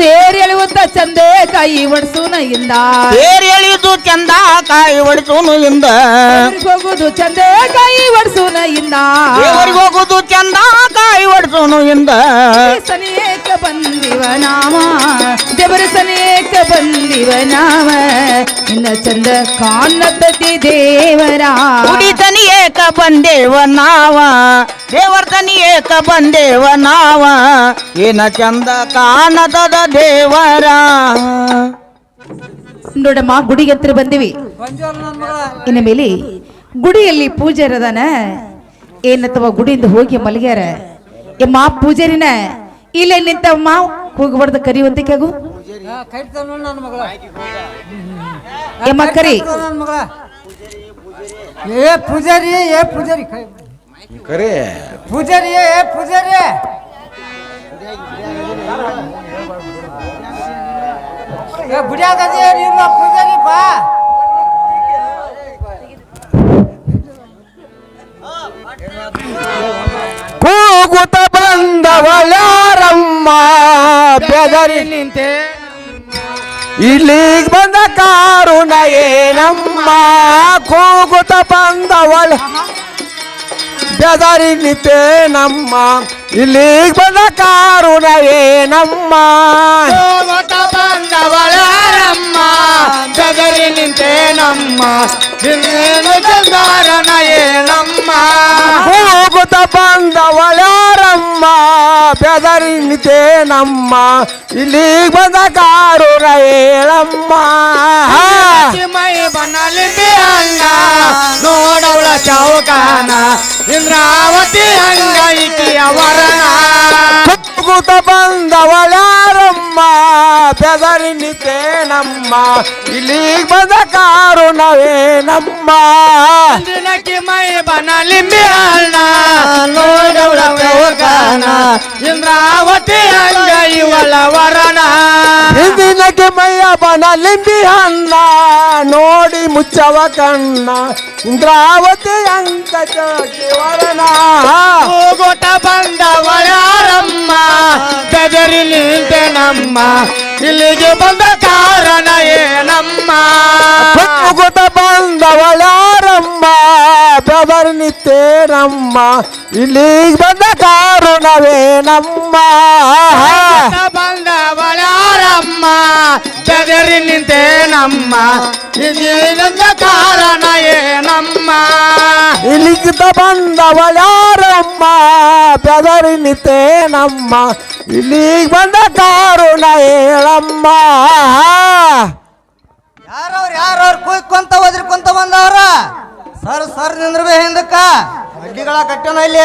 ತೇರ್ ಎಳೆಯುತ್ತ ಚಂದೆ ಕಾಯಿ ಒಡ್ಸೂನ ಇಂದ. ತೇರ್ ಎಳೆಯುವುದು ಚಂದ ಕಾಯಿ ಒಡಿಸೋನು ಇಂದ. ಹೋಗುದು ಚಂದೆ ಕಾಯಿ ಒಡ್ಸೂನ ಇಂದ. ದೇವರಿಗೆ ಹೋಗುದು ಚಂದ ಕಾಯಿ ಒಡಿಸೋನು ಇಂದ. ಸನಿಯೇಕ ಬಂದಿವ ನಾವ ದೇವರ ಸನಿಯೇಕ ಬಂದಿವ ನಾವ ಇನ್ನ ಚಂದ ಕಾಣತತಿ ದೇವರ. ಗುಡಿ ತನಿಯೇಕ ಬಂದೇವ ನಾವ ದೇವರ ತನಿಯೇಕ ಬಂದೇವ ನಾವ ಏನ ಚಂದ ಕಾಣತದ ದೇವರ. ನೋಡಮ್ಮ ಗುಡಿಗೆ ಹತ್ರ ಬಂದಿವಿ. ಇನ್ನ ಮೇಲೆ ಗುಡಿಯಲ್ಲಿ ಪೂಜಾರದನ ಏನತ್ತವ ಗುಡಿಯಿಂದ ಹೋಗಿ ಮಲಗ್ಯಾರ. ಯಮ್ಮ ಪೂಜಾರಿನ ಇಲ್ಲೇ ನಿಂತಮ್ಮ ಹೋಗಬಾರ್ದ ಕರಿಯುವಂತಿಕೆ ಆಗು ಯಮ್ಮ ಕರಿ. ಏ ಪೂಜಾರಿ ಏ ಪೂಜಾರಿ ಕರೆ ಪೂಜಾರಿ ಏ ಪೂಜಾರಿ ಗುಡಿಯಾಗದೇ ಇಲ್ಲ ಪೂಜಾರಿ ಬಾ. ಕೂಗುತ್ತ ಬಂದವಳ್ಯಾರಮ್ಮ ಬೆದರಿ ನಿಂತೆ ಇಲ್ಲಿಗ್ ಬಂದ ಕಾರುಣ ಏನಮ್ಮ. ಕೂಗುತ್ತ ಬಂದವಳ ಬೆದರಿ ನಿಂತೆ ನಮ್ಮ ಇಲ್ಲಿಗ್ ಬಂದ ಕಾರುಣ ಏನಮ್ಮ. ಕೂಗುತ್ತ ಬಂದವಳ್ಯಾರಮ್ಮ ಬೆದರಿ ನಿಂತೆ ನಮ್ಮ ಇನ್ನೇನು ಚಂದಾರನ ಏನಮ್ಮ. ಕೂಗುತ್ತ ಬಂದವಳ್ಯಾರಮ್ಮ ಬೆದರಿ ನಿಂತೆ ನಮ್ಮ ಇಲ್ಲಿಗ್ ಬಂದ ಕಾರುಣ ಏನಮ್ಮ. ಮೈ ಬನ್ನಲಿಂದಿ ಅಂಗ ನೋಡವಳ ಚೌಕಾನ ಇಂದ್ರಾವತಿ ಅಂಗ ಇಕಿಯ ವರನ. ಕೂಗುತ್ತ ಬಂದವಳ್ಯಾರಮ್ಮ ಬೆದರಿ ನಿಂತೆ ನಮ್ಮ ಇಲ್ಲಿಗ್ ಬಂದ ಕಾರುಣವೇನಮ್ಮ. ದಿನಕ್ಕೆ ಮೈ ಬನ್ನಲಿಂಬಿ ಅಣ್ಣ ನೋಡವಳ ಚೌಕಾನ ಇಂದ್ರಾವತಿ ಅಂಗ ಇವಳ ವರನ. ಹಿಂದಿನಕ್ಕೆ ಮೈಯ ಬನಲಿಂಬಿ ಅನ್ನ ನೋಡಿ ಮುಚ್ಚವ ಕಣ್ಣ ಇಂದ್ರಾವತಿ ಅಂಕ ಚೋಟಿ ವರನ. ಕೂಗುತ್ತ ಬಂದವಳ್ಯಾರಮ್ಮ ಬೆದರಿ ನಿಂತೆ ನಮ್ಮ ಇಲ್ಲಿಗೆ ಬಂದ ಕಾರಣ ಏನಮ್ಮ. ಕೂಗುತ್ತ ಬಂದವಳ್ಯಾರಮ್ಮ ಬೆದರಿ ನಿಂತೆ ನಮ್ಮ ಇಲ್ಲಿಗೆ ಬಂದ ಕಾರುಣವೇನಮ್ಮ. ಬಂದವಳ್ಯಾರಮ್ಮ ಬೆದರಿ ನಿಂತೆ ನಮ್ಮ ಇಲ್ಲಿಗೆ ಕಾರಣ ಏನಮ್ಮ. ಇಲ್ಲಿಗಿದ್ದ ಬಂದವಳ್ಯಾರಮ್ಮ ಬೆದರಿ ನಿಂತೆ ನಮ್ಮ ಇಲ್ಲಿಗೆ ಬಂದ ಕಾರುಣ ಹೇಳಮ್ಮ. ಯಾರವ್ರು ಯಾರವ್ರು ಕುಯ್ಕೊಂತ ಹೋದ್ರಿಕೊಂತ ಬಂದವ್ರ ಸರ್ ನಿಂದ್ರಬೇ ಹಿಂದಕ್ಕ ಅಡ್ಡಿಗಳ ಕಟ್ಟನ ಇಲ್ಲಿ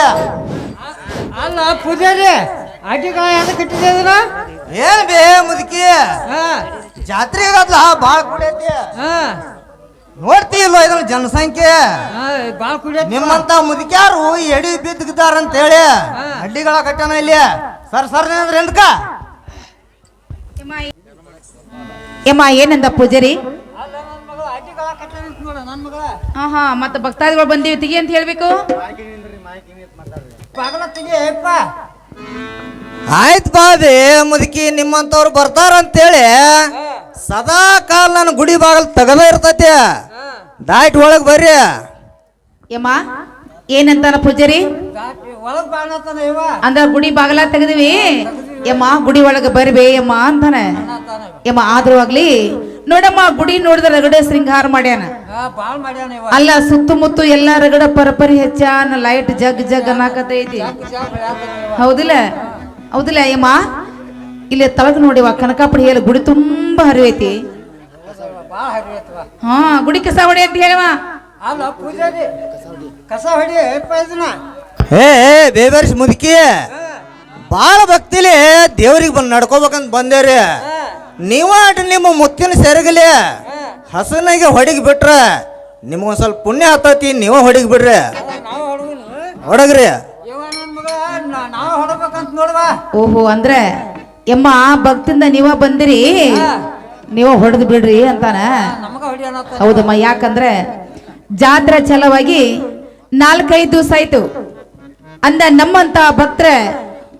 ಅಲ್ಲ ಪೂಜಾರಿ ಅಡ್ಡಿಗಳ ಯಾವ್ದು ಕಟ್ಟಿದೆ ಅದನ್ನ ಏನ್ ಬೇ ಮುದುಕಿ ಜಾತ್ರೆಗದ್ಲ ಬಾಳ ಕುಡಿಯತಿ ನೋಡ್ತಿಲ್ವ ಇದನ್ನ ಜನಸಂಖ್ಯೆ ಬಾಳ ಕುಡಿಯ ನಿಮ್ಮಂತ ಮುದುಕ್ಯಾರು ಎಡಿ ಬಿದ್ದಾರಂತ ಹೇಳಿ ಅಡ್ಡಿಗಳ ಕಟ್ಟನ ಇಲ್ಲಿ ಸರ್ ನಿಂದ್ರ ಹಿಂದಕ್ಕ ಯಮ್ಮ ಏನಂದ ಪೂಜಾರಿ ಅಡ್ಡಿಗಳ ಕಟ್ಟ ನೋಡ ನನ್ನ ಮಗಳ ಹಾ ಮತ್ತೆ ಭಕ್ತಾದಿಗಳು ಬಂದೀವಿ ತಿಗಿ ಅಂತ ಹೇಳ್ಬೇಕು ಬಾಗಲ ತೆಗಿ ಅಪ್ಪ ಆಯ್ತು ಬಾಬಿ ಮುದುಕಿ ನಿಮ್ಮಂತವ್ರು ಬರ್ತಾರಂತೇಳಿ ಸದಾ ಕಾಲ ನನ್ನ ಗುಡಿ ಬಾಗಲ್ ತಗದ ಇರ್ತೈತಿ ದಾಟ್ ಒಳಗ್ ಬರ್ರಿ ಯಮ್ಮ ಏನಂತಾನ ಪೂಜಾರಿ ಒಳಗ್ ಬಾಣತಾನ ಇವ ಅಂದ್ರ ಗುಡಿ ಬಾಗಲ ತೆಗದಿವಿ ಯಮ್ಮ ಗುಡಿ ಒಳಗ ಬರ್ಬೇ ಯಮ್ಮ ಅಂತಾನೆ ಯಮ್ಮ ಆದ್ರೂ ಆಗ್ಲಿ ನೋಡಮ್ಮ ಗುಡಿ ನೋಡಿದ ರಗಡ ಶೃಂಗಾರ ಮಾಡ್ಯಾನ ಬಾಳ್ ಮಾಡ್ಯಾನ ಇವ ಅಲ್ಲ ಸುತ್ತಮುತ್ತ ಎಲ್ಲಾ ರಗಡ ಪರಪರಿ ಹೆಚ್ಚಾನ ಲೈಟ್ ಜಗ್ ಜಗ್ ಅನ್ನಕತೈತಿ ಹೌದಿಲ್ಲ ಯಮ್ಮ ಇಲ್ಲಿ ತಳಗ ನೋಡಿವ ಕನಕಾಪುರಿ ಹೇಳಿ ಗುಡಿ ತುಂಬಾ ಹರಿವೈತಿ ಬಾಳ ಹರಿಯತ್ವ ಹಾ ಗುಡಿ ಕಸ ಹೊಡಿ ಅಂತ ಹೇಳವ ಅಲ್ಲ ಪೂಜಾರಿ ಕಸ ಹೊಡಿ ಅಪ್ಪ ಇದನ್ನ ಬೇಬರ್ಸ್ ಮುದುಕಿ ಬಾಳ ಭಕ್ತಿಲಿ ದೇವ್ರಿಗೆ ಬಂದು ನಡ್ಕೋಬೇಕಂತ ಬಂದೇವ್ರಿ ನೀವ ನಿಮ್ಮ ಮುತ್ತಿನ ಸೆರಗಲಿ ಹಸನಾಗಿ ಹೊಡಿಗೆ ಬಿಟ್ರ ನಿಮ್ಗೊಂದ್ ಸ್ವಲ್ಪ ಪುಣ್ಯ ಹತ್ತತಿ ನೀವ ಹೊಡಿಗೆ ಬಿಡ್ರಿ ನಾವು ಹೊಡುವನು ಹೊಡಗ್ರಿ ಇವ ನನ್ ಮಗ ನಾವು ಹೊಡಬೇಕಂತ ನೋಡ್ವ ಓಹೋ ಅಂದ್ರೆ ಯಮ್ಮ ಭಕ್ತಿಂದ ನೀವ ಬಂದಿರಿ ನೀವ ಹೊಡೆದು ಬಿಡ್ರಿ ಅಂತಾನ ನಮಗ ಹೊಡಿಯೋಣ ಹೌದಮ್ಮ ಯಾಕಂದ್ರೆ ಜಾತ್ರೆ ಚಲವಾಗಿ 4-5 ದಿವಸ ಆಯ್ತು ಅಂದ ನಮ್ಮಂತ ಭಕ್ತರ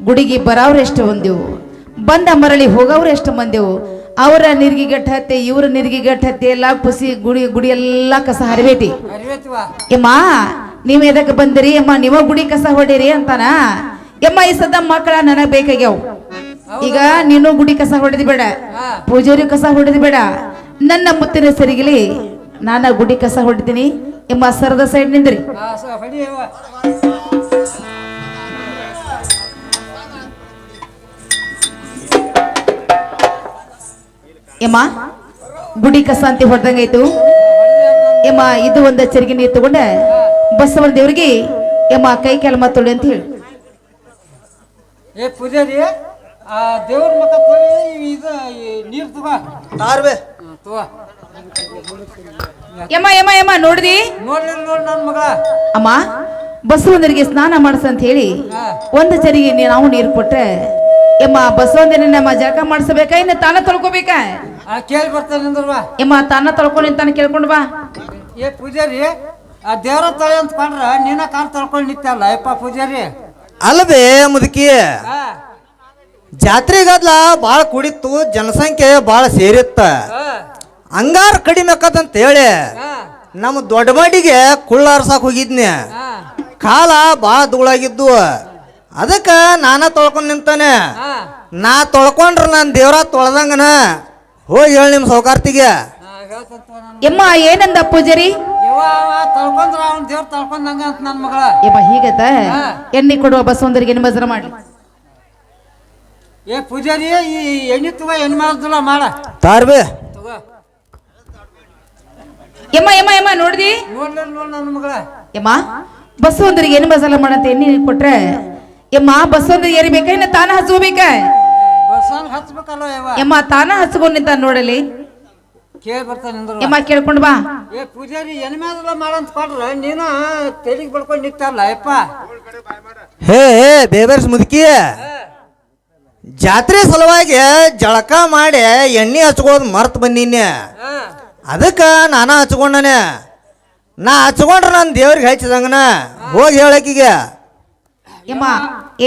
ಗುಡಿಗೆ ಬರೋರು ಎಷ್ಟು ಬಂದೆವು ಬಂದ ಮರಳಿ ಹೋಗೋರು ಎಷ್ಟು ಮಂದೆವು ಅವರ ನಿರ್ಗಿ ಗಟ್ಟ ಹತ್ತಿ ಇವ್ರ ನಿರ್ಗಿ ಗಟ್ಟ ಹತ್ತಿ ಎಲ್ಲ ಪುಸಿ ಗುಡಿ ಎಲ್ಲ ಕಸ ಹರಿಬೇತಿ ಹರಿಯತ್ವ ಯಮ್ಮ ನೀವ್ ಎದಕ್ಕೆ ಬಂದಿರಿ ಯಮ್ಮ ನೀವ ಗುಡಿ ಕಸ ಹೊಡೀರಿ ಅಂತಾನ ಯಮ್ಮ ಈ ಸದ ಮಕ್ಕಳ ನನಗ್ ಬೇಕಾಗ್ಯಾವ ಈಗ ನೀನು ಗುಡಿ ಕಸ ಹೊಡೆದಿ ಬೇಡ ಪೂಜಾರಿ ಕಸ ಹೊಡೆದಿ ಬೇಡ ನನ್ನ ಮುತ್ತಿನ ಸರಿಗಿಲಿ ನಾನ ಗುಡಿ ಕಸ ಹೊಡಿತೀನಿ ಯಮ್ಮ ಸರದ ಸೈಡ್ ನಿಂದ್ರಿ ಹೊಡಿ ಇವ ಯಮ್ಮ ಗುಡಿ ಕಸ ಅಂತ ಹೊಡೆದಂಗಾಯ್ತು ಯಮ್ಮ ಇದು ಒಂದ ಚರಿಗೆ ನೀರು ತಗೊಂಡ ಬಸವನ ದೇವ್ರಿಗೆ ಯಮ್ಮ ಕೈ ಕೆಲ ತೊಳಿ ಅಂತ ಹೇಳಿ ಏ ಪೂಜಾರಿ ಆ ದೇವ್ರ ಮಕ್ಕ ತೊಳಿ ಇದು ನೀರು ತಗೋ ತಾರ್ಬೇ ತಗೋ ಯಮ್ಮ ಯಮ್ಮ ಯಮ್ಮ ನೋಡ್ದಿ ನೋಡ್ಲಿ ನೋಡ್ ನನ್ ಮಗ ಅಮ್ಮ ಬಸವಣ್ಣರಿಗೆ ಸ್ನಾನ ಮಾಡಿಸ ಅಂತ ಹೇಳಿ ಒಂದು ಚರಿಗೆ ನಾವು ನೀರು ಕೊಟ್ರೆ ಯಮ್ಮ ಬಸವಣ್ಣನ ನಮ್ಮ ಜಳಕ ಮಾಡಿಸಬೇಕಾ ಇನ್ನು ತಾನ ತೊಳ್ಕೊಬೇಕಾ ಕೇಳಿ ಬರ್ತಾನೆ ನಿಂದ್ರವಾ ಯಮ್ಮ ತಾನ ತೊಳ್ಕೊಂಡು ನಿಂತಾನ ಕೇಳ್ಕೊಂಡು ಬಾ ಏ ಪೂಜಾರಿ ಆ ದೇವ್ರ ತಳಿ ಅಂತ ಕೊಂಡ್ರ ನೀನ ಕಾಲ್ ತೊಳ್ಕೊಂಡು ನಿಂತಲ್ಲ ಯಪ್ಪ ಪೂಜಾರಿ ಅಲ್ಬೇ ಮುದುಕಿ ಜಾತ್ರೆಗದ್ಲ ಬಾಳ ಕುಡಿತು ಜನಸಂಖ್ಯೆ ಬಾಳ ಸೇರಿತ್ತ ಅಂಗಾರ ಕಡಿಮೆ ಆಕತ್ತಂತ ಹೇಳಿ ನಮ್ಮ ದೊಡ್ಡ ಮಡಿಗೆ ಕುಳ್ಳಾರ್ಸಾಕ್ ಹೋಗಿದ್ನಿ ಕಾಲ ಬಾಳ ಧೂಳಾಗಿದ್ದು ಅದಕ್ಕ ನಾನ ತೊಳ್ಕೊಂಡ್ ನಿಂತಾನೆ ನಾ ತೊಳ್ಕೊಂಡ್ರ ನಾನು ದೇವ್ರ ತೊಳ್ದಂಗನ ಹೋಗಿ ಹೇಳಿ ನಿಮ್ಮ ಸೌಕಾರ್ತಿಗೆ ಯಮ್ಮ ಏನಂದ ಪೂಜಾರಿ ಇವ ತೊಳ್ಕೊಂಡ್ರ ಅವ್ನ ದೇವ್ರ ತೊಳ್ಕೊಂಡಂಗ ಅಂತ ನನ್ ಮಗಳ ಯಮ್ಮ ಹೀಗತ್ತ ಎಣ್ಣೆ ಕೊಡುವ ಬಸವಣ್ಣರಿಗೆ ನಿಮಜ್ರ ಮಾಡ್ಲಿ ಏ ಪೂಜಾರಿ ಈ ಎಣ್ಣೆ ತಗೋ ಎಣ್ಣೆ ಮಾಡೋದಿಲ್ಲ ಮಾಡ ತಾರ್ಬೇ ತಗೋ ಯಮ್ಮ ಯಮ್ಮ ಯಮ್ಮ ನೋಡ್ದಿ ನೋಡ್ಲಿ ನೋಡ್ ನನ್ನ ಮಗಳ ಯಮ್ಮ ಬಸವಣ್ಣರಿಗೆ ಏನು ಮಸಾಲ ಮಾಡಂತ ಎಣ್ಣೆ ಕೊಟ್ರೆ ಯಮ್ಮ ಬಸವಣ್ಣರಿಗೆ ಏರಿಬೇಕಾ ಇನ್ನು ತಾನ ಹಚ್ಕೋಬೇಕ ಬಸ್ಸನ್ ಹಚ್ಬೇಕಲ್ಲ ಯವ ಯಮ್ಮ ತಾನ ಹಚ್ಕೊಂಡ್ ನಿಂತ ನೋಡಲಿ ಕೇಳಿ ಬರ್ತಾನೆ ನಿಂದ್ರ ಯಮ್ಮ ಕೇಳ್ಕೊಂಡ್ ಬಾ ಏ ಪೂಜಾರಿ ಎಣ್ಣೆ ಮಾಡೋದಿಲ್ಲ ಮಾಡಂತ ಕೊಡ್ರ ನೀನ ತೆಲಿಗೆ ಬಡ್ಕೊಂಡು ನಿಂತಲ್ಲ ಯಪ್ಪ ಹೇ ಬೇಬರ್ಸ್ ಮುದುಕಿ ಜಾತ್ರೆ ಸಲುವಾಗಿ ಜಳಕ ಮಾಡಿ ಎಣ್ಣೆ ಹಚ್ಕೋದು ಮರ್ತು ಬಂದೀನಿ ಅದಕ್ಕ ನಾನ ಹಚ್ಕೊಂಡನೆ ನಾ ಹಚ್ಕೊಂಡ್ರ ನಾನು ದೇವ್ರಿಗೆ ಹಚ್ಚಿದಂಗನ ಹೋಗಿ ಹೇಳಕೀಗ ಯಮ್ಮ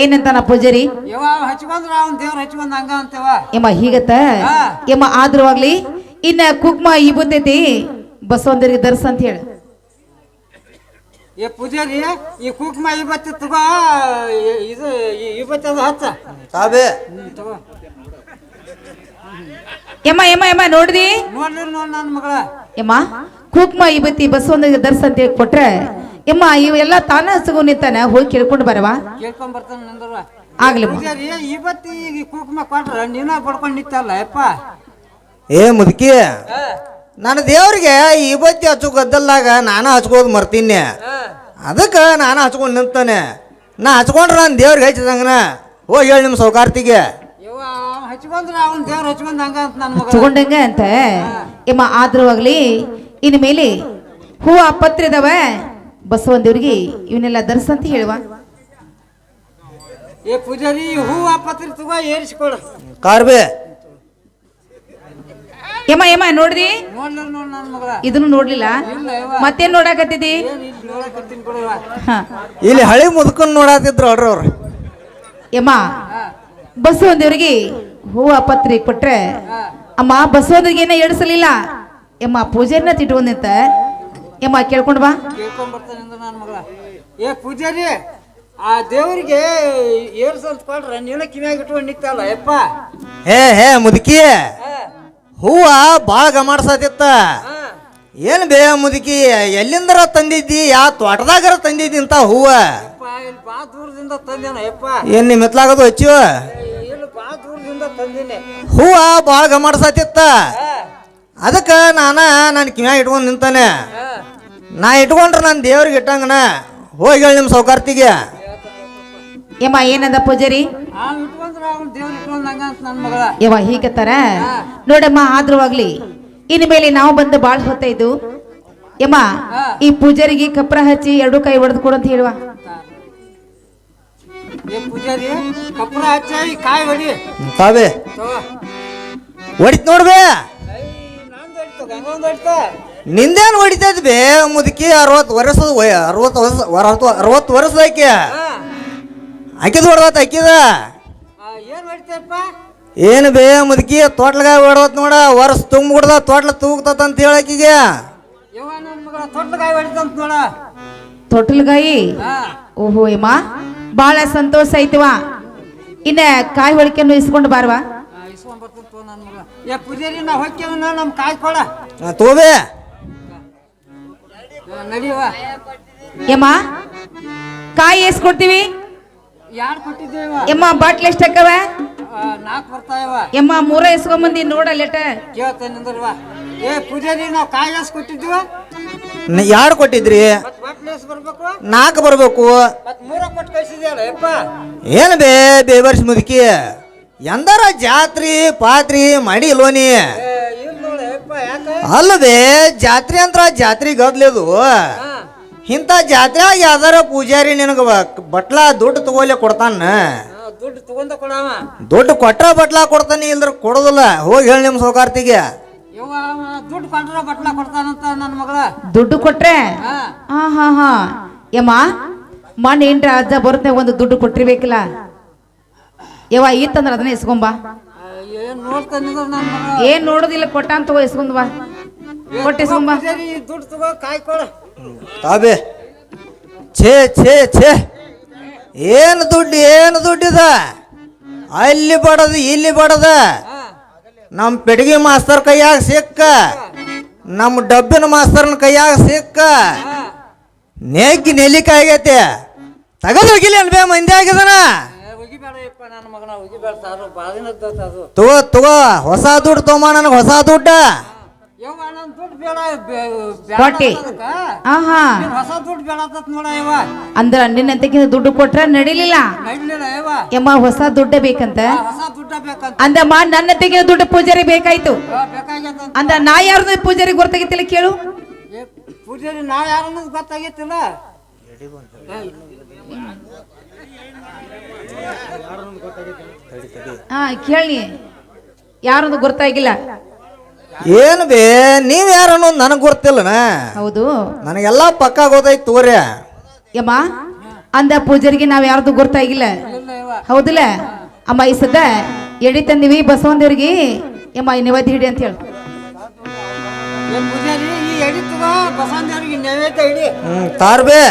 ಏನಂತಾನ ಪೂಜಾರಿ ಯವ ಹಚ್ಕೊಂಡ್ರ ಅವ್ನ ದೇವ್ರ ಹಚ್ಕೊಂಡ್ ಹಂಗ ಅಂತವ ಯಮ್ಮ ಹೀಗತ್ತ ಯಮ್ಮ ಆದ್ರೂ ಆಗ್ಲಿ ಇನ್ನ ಕುಕ್ಮ ಇಬತ್ತೈತಿ ಬಸವಣ್ಣರಿಗೆ ದರ್ಶ ಅಂತ ಹೇಳಿ ಏ ಪೂಜಾರಿ ಈ ಕುಕ್ಮ ಇವತ್ತು ತಗೋ ಇದು ಇವತ್ತು ಅದು ಹಚ್ಚ ತಾಬೇ ತಗೋ ಯಮ್ಮ ಯಮ್ಮ ಯಮ್ಮ ನೋಡ್ದಿ ನೋಡ್ಲಿ ನೋಡ್ ನನ್ನ ಮಗಳ ಯಮ್ಮ ಕುಕ್ಮ ಇಬತ್ತಿ ಬಸವಣ್ಣರಿಗೆ ದರ್ಶ ಅಂತ ಹೇಳಿ ಕೊಟ್ರೆ ಯಮ್ಮ ಇವೆಲ್ಲ ತಾನ ಹಚ್ಕೊಂಡ್ ನಿಂತಾನ ಹೋಗಿ ಕೇಳ್ಕೊಂಡು ಬರವಾ ಕೇಳ್ಕೊಂಡ್ ಬರ್ತಾನೆ ನಿಂದ್ರವ ಆಗ್ಲಿ ಪೂಜಾರಿ ಇವತ್ತು ಈಗ ಕುಕ್ಮ ಕೊಟ್ರ ನೀನ ಬಡ್ಕೊಂಡು ನಿಂತಲ್ಲ ಯಪ್ಪ ಏ ಮುದುಕಿ ನನ್ನ ದೇವ್ರಿಗೆ ಈ ಬತ್ತಿ ಹಚ್ಚು ಗದ್ದಲ್ದಾಗ ನಾನು ಹಚ್ಕೋದು ಮರ್ತೀನಿ. ಅದಕ್ಕೆ ನಾನು ಹಚ್ಕೊಂಡು ನಿಂತಾನೆ. ನಾ ಹಚ್ಕೊಂಡ್ರೆ ನಾನು ದೇವ್ರಿಗೆ ಹಚ್ಚಿದಂಗನ ಹೋಗಿ ಹೇಳಿ ನಿಮ್ಮ ಸೌಕಾರ್ತಿಗೆ. ಯವ್ವ ಹಚ್ಕೊಂಡ್ರೆ ಅವನ್ ದೇವ್ರ ಹಚ್ಕೊಂಡ್ ಹಂಗ ಅಂತ ನನ್ನ ಮಗ ತಗೊಂಡಂಗ ಅಂತ ಯಮ್ಮ ಆದ್ರೂ ಆಗ್ಲಿ ಇನ್ ಮೇಲೆ ಹೂವ ಪತ್ರೆ ಇದಾವ ಬಸವಂದೇವ್ರಿಗೆ ಇವನ್ನೆಲ್ಲ ಧರಿಸಂತ ಹೇಳುವ. ಏ ಪೂಜಾರಿ ಹೂವ ಪತ್ರಿ ತಗೋ ಏರಿಸ್ಕೊಡು. ಕಾರ್ಬೆ ಯಮ್ಮ ಯಮ್ಮ ನೋಡ್ದಿ ನೋಡ್ಲ ನೋಡ್ ನನ್ನ ಮಗಳ ಇದನ್ನು ನೋಡ್ಲಿಲ್ಲ ಮತ್ತೇನ್ ನೋಡಾಕತ್ತಿದಿ? ಏನ್ ಇಲ್ಲಿ ನೋಡಕತ್ತೀನಿ ಕೊಡುವ. ಹ ಇಲ್ಲಿ ಹಳಿ ಮುದುಕನ್ ನೋಡಾತಿದ್ರು ಅಲ್ರಿ ಅವ್ರು. ಯಮ್ಮ ಬಸವಂದೇವ್ರಿಗೆ ಹೂವ ಪತ್ರಿ ಕೊಟ್ರೆ ಅಮ್ಮ ಬಸವಂದ್ರಿಗೆ ಏನ ಎಡ್ಸಲಿಲ್ಲ ಯಮ್ಮ ಪೂಜೆನ ತಿಟ್ಕೊಂಡಂತ ಯಮ್ಮ ಕೇಳ್ಕೊಂಡ್ ಬಾ. ಕೇಳ್ಕೊಂಡ್ ಬರ್ತಾನೆ ಅಂದ್ರೆ ನನ್ನ ಮಗಳ. ಏ ಪೂಜಾರಿ ಆ ದೇವ್ರಿಗೆ ಏರ್ಸಂತ ಕೊಡ್ರ ನೀನ ಕಿವ್ಯಾಗ ಇಟ್ಕೊಂಡು ನಿಕ್ತಲ್ಲ ಯಪ್ಪ. ಹೇ ಮುದುಕಿ ಹೂವ ಭಾಳ ಗಮಾಡ್ಸತಿತ್ತ. ಏನು ಬೇ ಮುದುಕಿ ಎಲ್ಲಿಂದರ ತಂದಿದ್ದಿ? ಯಾವ ತೋಟದಾಗರ ತಂದಿದ್ದಿ ಅಂತ ಹೂವ? ಇಲ್ಲಿ ಬಾ ದೂರದಿಂದ ತಂದೇನ ಯಪ್ಪ. ಏನು ನಿಮ್ಮ ಮೆತ್ಲಾಗದು ಹಚ್ಚಿವ? ಇಲ್ಲಿ ಬಾ ದೂರದಿಂದ ತಂದಿನಿ. ಹೂವ ಭಾಳ ಗಮಾಡ್ಸತಿತ್ತ. ಅದಕ್ಕೆ ನನ್ನ ಕಿವ್ಯಾಗ ಇಟ್ಕೊಂಡು ನಿಂತಾನೆ. ನಾ ಇಟ್ಕೊಂಡ್ರೆ ನಾನು ದೇವ್ರಿಗೆ ಇಟ್ಟಂಗನ ಹೋಗಿ ಹೇಳಿ ನಿಮ್ಮ ಸೌಕಾರ್ತಿಗೆ. ಯಮ್ಮ ಏನಂದ ಪೂಜಾರಿ? ಇಟ್ಕೊಂಡ್ರ ಅವ್ನು ದೇವ್ರ ಇಟ್ಕೊಂಡಂಗ ಅಂತ ನನ್ನ ಮಗಳ. ಯವ್ವ ಹೀಗತ್ತಾರ ನೋಡಮ್ಮ ಆದ್ರೂ ಆಗ್ಲಿ ಇನ್ ಮೇಲೆ ನಾವು ಬಂದು ಬಾಳ್ ಹೊತ್ತಾಯ್ತು ಯಮ್ಮ ಈ ಪೂಜಾರಿಗೆ ಕಪ್ರ ಹಚ್ಚಿ ಎರಡು ಕೈ ಹೊಡೆದು ಕೊಡು ಅಂತ ಹೇಳುವ. ಏ ಪೂಜಾರಿ ಕಪ್ರ ಹಚ್ಚಿ ಕಾಯಿ ಹೊಡಿ ತಾವೇ ತಗೋ. ಹೊಡಿತ್ ನೋಡ್ಬೇ. ನಂದು ಹೊಡಿತು ಗಂಗೊಂದು ಹೊಡಿತು. ನಿಂದೇನು ಹೊಡಿತೈತಿ ಬೇ ಮುದುಕಿ? 60 ವರ್ಷದಾಕಿ ಅಕ್ಕಿದ ಹೊಡೆದತ್ ಅಕ್ಕಿದ. ಏನ್ ಹೊಡಿತಪ್ಪ? ಏನು ಬೇ ಮುದುಕಿ ತೋಟ್ಲಗಾಯ ಹೊಡೆದತ್ ನೋಡ. ವರ್ಷ ತುಂಬ ಹೊಡೆದ ತೋಟ್ಲ ತೂಗ್ತತ್ ಅಂತ ಹೇಳಕ್ಕಿಗೆ. ಯವ್ವ ನನ್ನ ಮಗಳ ತೊಟ್ಲಗಾಯಿ ಹೊಡಿತಂತ ನೋಡ. ತೊಟ್ಲಗಾಯಿ ಓಹೋ ಯಮ್ಮ ಬಾಳ ಸಂತೋಷ ಆಯ್ತವ. ಇನ್ನ ಕಾಯಿ ಹೊಳಿಕೆಯನ್ನು ಇಸ್ಕೊಂಡು ಬಾರ್ವಾ. ಇಸ್ಕೊಂಡ್ ಬರ್ತಂತ ನನ್ನ ಮಗಳ. ಏ ಪೂಜಾರಿ ನಾ ಹೊಕ್ಕೇವ ನಮ್ ಕಾಯಿ ಕೊಡ. ತೋಬೇ ನಡಿಯವ. ಯಮ್ಮ ಕಾಯಿ ಎಸ್ ಕೊಡ್ತೀವಿ? ಯಾರು ಕೊಟ್ಟಿದ್ದೇವ? ಯಮ್ಮ ಬಾಟ್ಲ್ ಎಷ್ಟಕ್ಕವ? 4 ಬರ್ತಾಯವ. ಯಮ್ಮ 3 ಇಸ್ಕೊಂಬಂದಿ ನೋಡಲ್ಲೆಟ ಕೇಳ್ತೇನೆ ನಿಂದ್ರವ. ಏ ಪೂಜಾರಿ ನಾವು ಕಾಯಿ ಎಸ್ ಕೊಟ್ಟಿದ್ವ? ಯಾರು ಕೊಟ್ಟಿದ್ರಿ? ಮತ್ ಬಾಟ್ಲಿ ಎಸ್ ಬರ್ಬೇಕು? 4 ಬರ್ಬೇಕು. ಮತ್ 3 ಕೊಟ್ಟು ಕಳ್ಸಿದ್ಯಲ್ಲ ಯಪ್ಪ. ಏನು ಬೇವರ್ಸ್ ಮುದುಕಿ ಎಂದಾರ ಜಾತ್ರಿ ಪಾತ್ರಿ ಮಾಡಿ ಇಲ್ವನಿ? ಇಲ್ಲ ನೋಡ ಯಪ್ಪ. ಯಾಕ? ಅಲ್ಲ ಜಾತ್ರೆ ಅಂತ ಜಾತ್ರೆ ಗದ್ಲೇದು. ಇಂಥ ಜಾತ್ರೆಯಾಗ ಯಾವ್ದಾರ ಪೂಜಾರಿ ನಿನಗ ಬಟ್ಲಾ ದುಡ್ಡು ತಗೋಲೆ ಕೊಡ್ತಾನ. ದುಡ್ಡು ತಗೊಂಡ ಕೊಡವ. ದುಡ್ಡು ಕೊಟ್ರ ಬಟ್ಲಾ ಕೊಡ್ತಾನೆ, ಇಲ್ದ್ರ ಕೊಡೋದಿಲ್ಲ. ಹೋಗಿ ಹೇಳಿ ನಿಮ್ಮ ಸೌಕಾರ್ತಿಗೆ. ಯವ್ವ ದುಡ್ಡು ಕೊಟ್ರ ಬಟ್ಲಾ ಕೊಡ್ತಾನಂತ ನನ್ನ ಮಗಳ. ದುಡ್ಡು ಕೊಟ್ರೆ ಹಾ ಯಮ್ಮ ಮಣ್ಣು ಏನ್ರ ಅಜ್ಜ ಬರುತ್ತೆ ಒಂದು ದುಡ್ಡು ಕೊಟ್ಟಿರ್ಬೇಕಿಲ್ಲ ಯವ್ವ ಇತ್ತಂದ್ರ ಅದನ್ನ ಇಸ್ಕೊಂಬಾ. ಏನ್ ನೋಡ್ತಾನೆ ನನ್ನ ಮಗಳ. ಏನ್ ನೋಡೋದಿಲ್ಲ ಕೊಟ್ಟ ಅಂತ ತಗೋ ಇಸ್ಕೊಂಡ್ ಬಾ. ಕೊಟ್ಟು ಇಸ್ಕೊಂಬಾ. ದುಡ್ಡು ತಗೋ ಕಾಯಿ ಕೊಡ. ತಾಬೆ ಛೇ ಛೇ ಛೇ ಏನು ದುಡ್ಡಿದ? ಅಲ್ಲಿ ಬಡದ ಇಲ್ಲಿ ಬಡದ. ನಮ್ಮ ಪೆಡಗಿ ಮಾಸ್ತರ್ ಕೈಯಾಗ ಸಿಕ್ಕ, ನಮ್ಮ ಡಬ್ಬಿನ ಮಾಸ್ತರ್ನ ಕೈಯಾಗ ಸಿಕ್ಕ, ನೆಲ್ಲಿಕಾಯಿಗೈತೆ ತಗದು ಹೋಗಿಲ್ಲ ಅನ್ಬೇ ಮಂದಿ ಆಗಿದನ. ಹೋಗಿಬೇಡ ಯಪ್ಪ ನನ್ನ ಮಗನ, ಹೋಗಿಬೇಡ. ಸಾರು ಬಾದಿನದ್ದು ಅದು. ತಗೋ ಹೊಸ ದುಡ್ಡು ತೊಗೊಂಬ ನನಗೆ, ಹೊಸ ದುಡ್ಡ. ಯವ್ವ ನನ್ನ ದುಡ್ಡು ಬೇಡ. ಕೊಟ್ಟಿ ಆಹಾ ಹೊಸ ದುಡ್ಡು ಬೇಡ ನೋಡ ಯವ್ವ. ಅಂದ್ರ ನಿನ್ನಂತಕ್ಕಿಂತ ದುಡ್ಡು ಕೊಟ್ರ ನಡಿಲಿಲ್ಲ ನಡಿಲಿಲ್ಲ ಯವ್ವ. ಯಮ್ಮ ಹೊಸ ದುಡ್ಡೇ ಬೇಕಂತ ಹೊಸ ದುಡ್ಡ ಬೇಕಂತ ಅಂದಮ್ಮ. ನನ್ನಂತಕ್ಕಿಂತ ದುಡ್ಡು ಪೂಜಾರಿ ಬೇಕಾಯ್ತು ಬೇಕಾಗ್ಯದ ಅಂದ. ನಾ ಯಾರ್ದು ಪೂಜಾರಿ ಗೊತ್ತಾಗಿತ್ತಿಲ್ಲ ಕೇಳು. ಪೂಜಾರಿ ನಾ ಯಾರನ್ನೋದು ಗೊತ್ತಾಗೈತಿಲ್ಲ. ಹಾ ಕೇಳಿ ಯಾರೊಂದು ಗೊತ್ತಾಗಿಲ್ಲ. ಏನು ನೀವ್ ಯಾರು ಅನ್ನೋದು ನನಗೆ ಗೊತ್ತಿಲ್ಲನ. ಹೌದು ನನಗೆಲ್ಲ ಪಕ್ಕ ಗೊತ್ತೈತಿ ತೋರಿ ಯಮ್ಮ. ಅಂದ ಪೂಜಾರಿಗೆ ನಾವ್ ಯಾರ್ದು ಗೊತ್ತಾಗಿಲ್ಲ ಹೌದಿಲ್ಲ ಅಮ್ಮ. ಈ ಸದ್ದ ಎಡಿ ತಂದಿವಿ ಬಸವಂದೇವ್ರಿಗೆ ಯಮ್ಮ ನೈವೇದ್ಯ ಹಿಡಿ ಅಂತ ಹೇಳಿ. ಪೂಜಾರಿ ಈ ಎಡಿ ತಗೋ ಬಸವಂದೇವ್ರಿಗೆ ನೈವೇದ್ಯ ಹಿಡಿ. ತಾರ್ಬೇ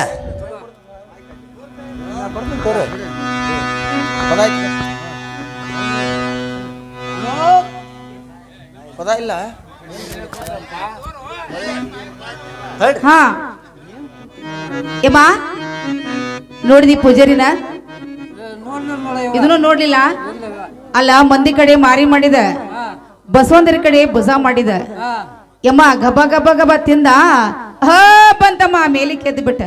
ಇಲ್ಲ ಹಾ ಯಮ್ಮ ನೋಡಿದಿ ಪೂಜಾರಿನ? ಇದನ್ನು ನೋಡ್ಲಿಲ್ಲ. ಅಲ್ಲ ಮಂದಿ ಕಡೆ ಮಾರಿ ಮಾಡಿದ, ಬಸವಂದರ ಕಡೆ ಭುಜ ಮಾಡಿದ. ಯಮ್ಮ ಗಬ ಗಬ ಗಬ ತಿಂದ ಹ ಬಂತಮ್ಮ ಮೇಲೆ ಕೆದ್ದು ಬಿಟ್ಟ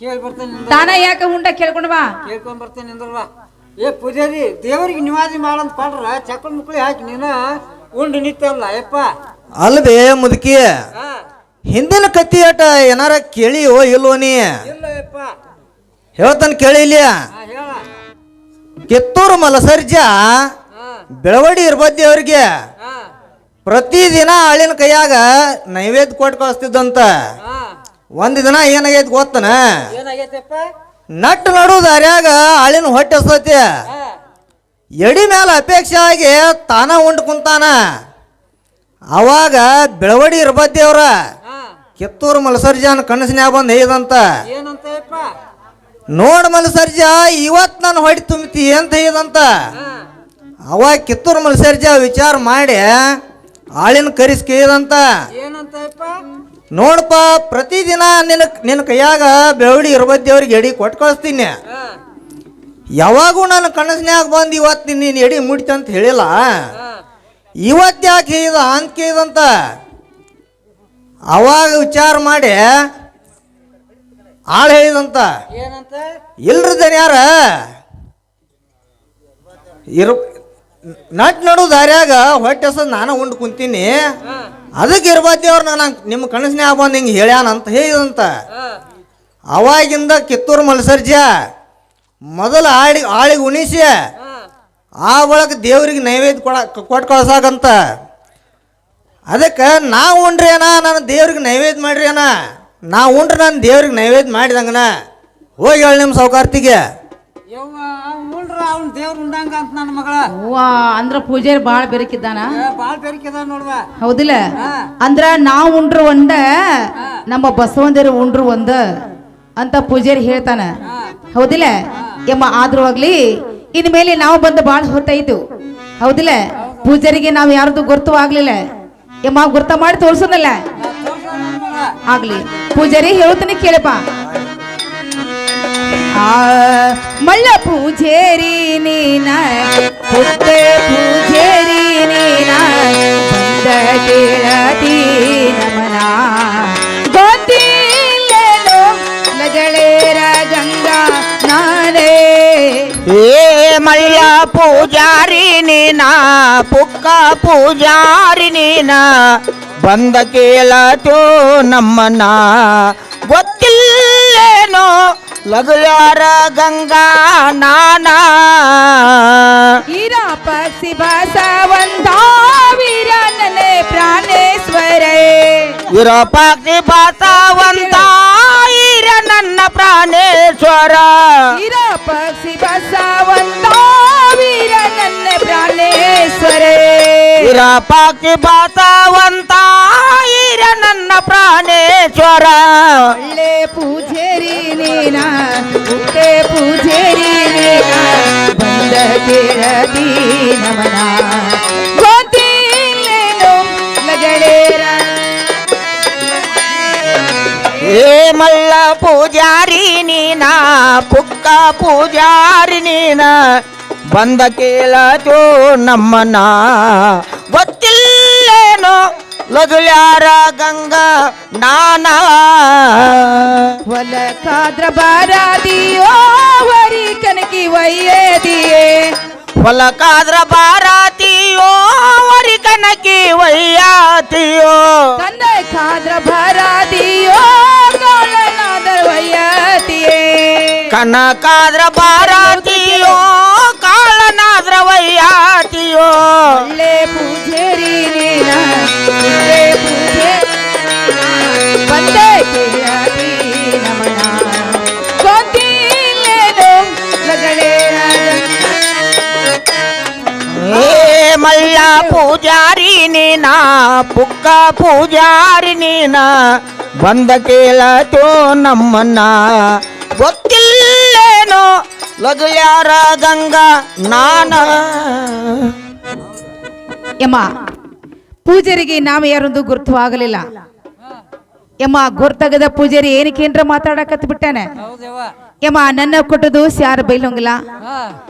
ಕೇಳಿ ಬರ್ತೇನೆ ತಾನ ಯಾಕೆ ಉಂಡ ಕೇಳ್ಕೊಂಡ್ ಬಾ ಕೇಳ್ಕೊಂಡ್ ಬರ್ತೇನೆ ನಿಂದ್ರಲ್ಲ. ಏ ಪೂಜಾರಿ ದೇವರಿಗೆ ನಿವಾದಿ ಮಾಡಂತ ಕೊಡ್ರ ಚಕ್ಕಳ ಮುಕ್ಳಿ ಹಾಕಿ ನೀನು ಉಂಡು ನಿತ್ತಲ್ಲ ಯಪ್ಪ. ಅಲ್ವೇ ಮುದುಕಿ, ಹಾ ಹಿಂದಿನ ಕತ್ತಿ ಆಟ ಏನಾರ ಕೇಳಿಯೋ ಇಲ್ವೋ ನೀ? ಇಲ್ಲ ಯಪ್ಪ. ಹೇಳ್ತಾನೆ ಕೇಳಿ ಇಲ್ಲಿ. ಹಾ ಹೇಳ. ಕಿತ್ತೂರು ಮಲಸರ್ಜ ಹಾ ಬೆಳವಡಿ ಇರ್ಬದ್ದಿ ಅವ್ರಿಗೆ ಹಾ ಪ್ರತಿದಿನ ಆಳಿನ ಕೈಯಾಗ ನೈವೇದ್ಯ ಕೊಟ್ಟು ಕಳಿಸ್ತಿದ್ದಂತ. ಹಾ ಒಂದ್ ದಿನ ಏನಾಗೈತಿ ಗೊತ್ತನ? ಏನಾಗೈತಪ್ಪ? ನಟ್ಟು ನಡು ದಾರ್ಯಾಗ ಆಳಿನ ಹೊಟ್ಟೆ ಹಸ್ತೈತಿ. ಹಾ ಎಡಿ ಮ್ಯಾಲ ಅಪೇಕ್ಷೆ ಆಗಿ ತಾನ ಉಂಡು ಕುಂತಾನ. ಅವಾಗ ಬೆಳವಡಿ ಇರ್ಬದ್ದಿ ಅವ್ರ ಹಾ ಕಿತ್ತೂರು ಮಲಸರ್ಜಾನ ಕನಸಿನ್ಯಾಗ ಬಂದು ಹೇದಂತ, ಏನಂತ ಯಪ್ಪ? ನೋಡ್ ಮಲಸರ್ಜ ಇವತ್ ನಾನು ಹೊಡಿ ತುಂಬ್ತಿ ಅಂತ ಹೇದಂತ. ಹಾ ಅವಾಗ ಕಿತ್ತೂರು ಮಲಸರ್ಜ ವಿಚಾರ ಮಾಡಿ ಆಳಿನ ಕರೆಸಿ ಕೇಳಿದಂತ, ಏನಂತ ಯಪ್ಪ? ನೋಡಪ್ಪ ಪ್ರತಿದಿನ ನಿನ್ನ ಕೈಯಾಗ ಬೆಳವಡಿ ಇರ್ಬದ್ದಿ ಅವ್ರಿಗೆ ಎಡಿ ಕೊಟ್ಟು ಕಳಿಸ್ತೀನಿ. ಹಾ ಯಾವಾಗೂ ನನ್ನ ಕನಸಿನ್ಯಾಗ ಬಂದು ಇವತ್ತು ನೀನು ಎಡಿ ಮುಡಿತ ಅಂತ ಹೇಳಿಲ್ಲ, ಹಾ ಇವತ್ತು ಯಾಕೆ ಹೇಳಿದ ಅಂತ ಕೇಳಿದಂತ. ಅವಾಗ ವಿಚಾರ ಮಾಡಿ ಆಳು ಹೇಳಿದಂತ, ಏನಂತ? ಇಲ್ರದನ್ ಯಾರ ಇರ್ ನಟ್ ನಡು ದಾರ್ಯಾಗ ಹೊಟ್ಟೆ ಹಸದ್ ನಾನು ಉಂಡು ಕುಂತೀನಿ, ಹಾ ಅದಕ್ಕೆ ಇರ್ಬದ್ದಿ ಅವ್ರು ನಾನು ನಿಮ್ಮ ಕನಸಿನ್ಯಾಗ ಬಂದು ಹಿಂಗೆ ಹೇಳ್ಯಾನ ಅಂತ ಹೇಳಿದಂತ. ಹಾ ಅವಾಗಿಂದ ಕಿತ್ತೂರು ಮಲಸರ್ಜ ಮೊದಲ ಆಳಿಗೆ ಉಣಿಸಿ ಹಾ ಆ ಒಳಗೆ ದೇವ್ರಿಗೆ ನೈವೇದ್ಯ ಕೊಟ್ಟು ಕಳ್ಸಾಕಂತ. ಅದಕ್ಕೆ ನಾವು ಉಂಡ್ರೇನ ನಾನು ದೇವ್ರಿಗೆ ನೈವೇದ್ಯ ಮಾಡ್ರಿ ಅಣ್ಣ, ನಾ ಉಂಡ್ರೆ ನಾನು ದೇವ್ರಿಗೆ ನೈವೇದ್ಯ ಮಾಡಿದಂಗನ ಹೋಗಿ ಹೇಳಿ ನಿಮ್ಮ ಸೌಕಾರ್ತಿಗೆ. ಯವ್ವ ಉಂಡ್ರ ಅವ್ನು ದೇವ್ರು ಉಂಡಂಗ ಅಂತ ನನ್ನ ಮಗಳ. ವಾ ಅಂದ್ರ ಪೂಜಾರಿ ಬಾಳ ಬೆರಕಿದ್ದಾನ. ಬಾಳ್ ಬೆರಕಿದ ನೋಡ್ವ. ಹೌದಿಲ್ಲ? ಹಾ ಅಂದ್ರ ನಾವ್ ಉಂಡ್ರು ಒಂದ ನಮ್ಮ ಬಸವಂದೇರು ಉಂಡ್ರು ಒಂದ ಅಂತ ಪೂಜಾರಿ ಹೇಳ್ತಾನ. ಹೌದಿಲ್ಲ ಯಮ್ಮ? ಆದ್ರೂ ಆಗ್ಲಿ ಇನ್ ಮೇಲೆ ನಾವು ಬಂದು ಬಾಳ ಹೊತ್ತಾಯ್ತು. ಹೌದಿಲ್ಲ? ಪೂಜಾರಿಗೆ ನಾವ್ ಯಾರ್ದು ಗುರ್ತು ಆಗ್ಲಿಲ್ಲ ಯಮ್ಮ, ಗುರ್ತ ಮಾಡಿ ತೋರ್ಸೋದಲ್ಲ ಆಗ್ಲಿ. ಪೂಜಾರಿ ಹೇಳ್ತಾನೆ ಕೇಳಪ್ಪ. ಆ ಮಳ್ಳ ಪೂಜೇರಿ ನೀನ ಪುಟ್ಟ ಪೂಜೇರಿ ನೀನ ಬಂದ ಕೇಳತಿ ನಮನ ಗೊತ್ತಿಲ್ಲೇನೋ ನಗಳೇರ ಗಂಗಾ ನಾನೇ. ಏ ಮಳ್ಳ ಪೂಜಾರಿ ನೀನ ಪುಕ್ಕ ಪೂಜಾರಿ ನೀನ ಬಂದ ಕೇಳತೋ ನಮ್ಮನ ಗೊತ್ತಿಲ್ಲೇನೋ ಲಗುಲಾರ ಗಂಗಾ ನಾನಾ. ಈರ ಪಕ್ಷಿ ಬಸವಂತ ವೀರ ನನ್ನೆ ಪ್ರಾಣೇಶ್ವರೇ. ಇರ ಪಾಕ್ಷಿ ಬಸವಂತ ಈರ ನನ್ನ ಪ್ರಾಣೇಶ್ವರ. ಈರ ಪಕ್ಷಿ ಬಸವಂತ ವೀರ ನನ್ನ ಪ್ರಾಣೇಶ್ವರೇ. ಇರ ಪಾಕ್ಷಿ ಬಸವಂತ ಈರ ನನ್ನ ಪ್ರಾಣೇಶ್ವರ. ಒಳ್ಳೆ ಪೂಜೇರಿ ನೀನ ಪುಟ್ಟೆ ಪೂಜೇರಿ ನೀನ ಬಂದ ಕೇಳತಿ ನಮನ ಗೊತ್ತಿಲ್ಲೇನೋ ಲಗಳೇರ. ಏ ಮಲ್ಲ ಪೂಜಾರಿ ನೀನ ಪುಕ್ಕ ಪೂಜಾರಿ ನೀನ ಬಂದ ಕೇಳತೋ ನಮ್ಮನ ಗೊತ್ತಿಲ್ಲೇನೋ ಲಗುಲ್ಯಾರ ಗಂಗಾ ನಾನಾ. ಹೊಲಕಾದ್ರ ಬಾರಾದಿಯೋ ವರಿ ಕನಕಿ ವಯ್ಯದಿಯೇ. ಹೊಲಕಾದ್ರ ಬಾರಾತಿಯೋ ವರಿ ಕನಕಿ ವಯ್ಯಾತಿಯೋ. ಕಂದ ಕಾದ್ರ ಬಾರಾದಿಯೋ ಕಾಳನಾದ ವಯ್ಯದಿಯೇ. ಕನಕಾದ್ರ ಬಾರಾತಿಯೋ ಕಾಳನಾದ್ರ ವಯ್ಯಾತಿಯೋ. ಒಳ್ಳೆ ಪೂಜೇರಿ ನೀನ ಪುಟ್ಟೆ ಪೂಜೇರಿ ಬಂದೆ ಕೇಳತಿ ನಮನ ಗೊತ್ತಿಲ್ಲೇನೋ ಲಗಳೇರ. ಏ ಮಲ್ಲ ಪೂಜಾರಿ ನೀನ ಪುಕ್ಕ ಪೂಜಾರಿ ನೀನ ಬಂದ ಕೇಳತೋ ನಮ್ಮನ್ನ ಗೊತ್ತಿಲ್ಲೇನೋ ಲಗುಲ್ಯಾರ ಗಂಗಾ ನಾನ. ಯಮ್ಮ ಪೂಜಾರಿಗೆ ನಾವು ಯಾರೊಂದು ಗುರ್ತು ಆಗಲಿಲ್ಲ ಯಮ್ಮ. ಗುರ್ತಗದ ಪೂಜಾರಿ ಏನಕ್ಕೇನ್ರ ಮಾತಾಡಕತ್ ಬಿಟ್ಟಾನೆ. ಹೌದವ್ವ. ಯಮ್ಮ ನನ್ನ ಕೊಟ್ಟದು ಸ್ಯಾರ ಬೈಲೊಂಗಿಲ್ಲ ಹಾ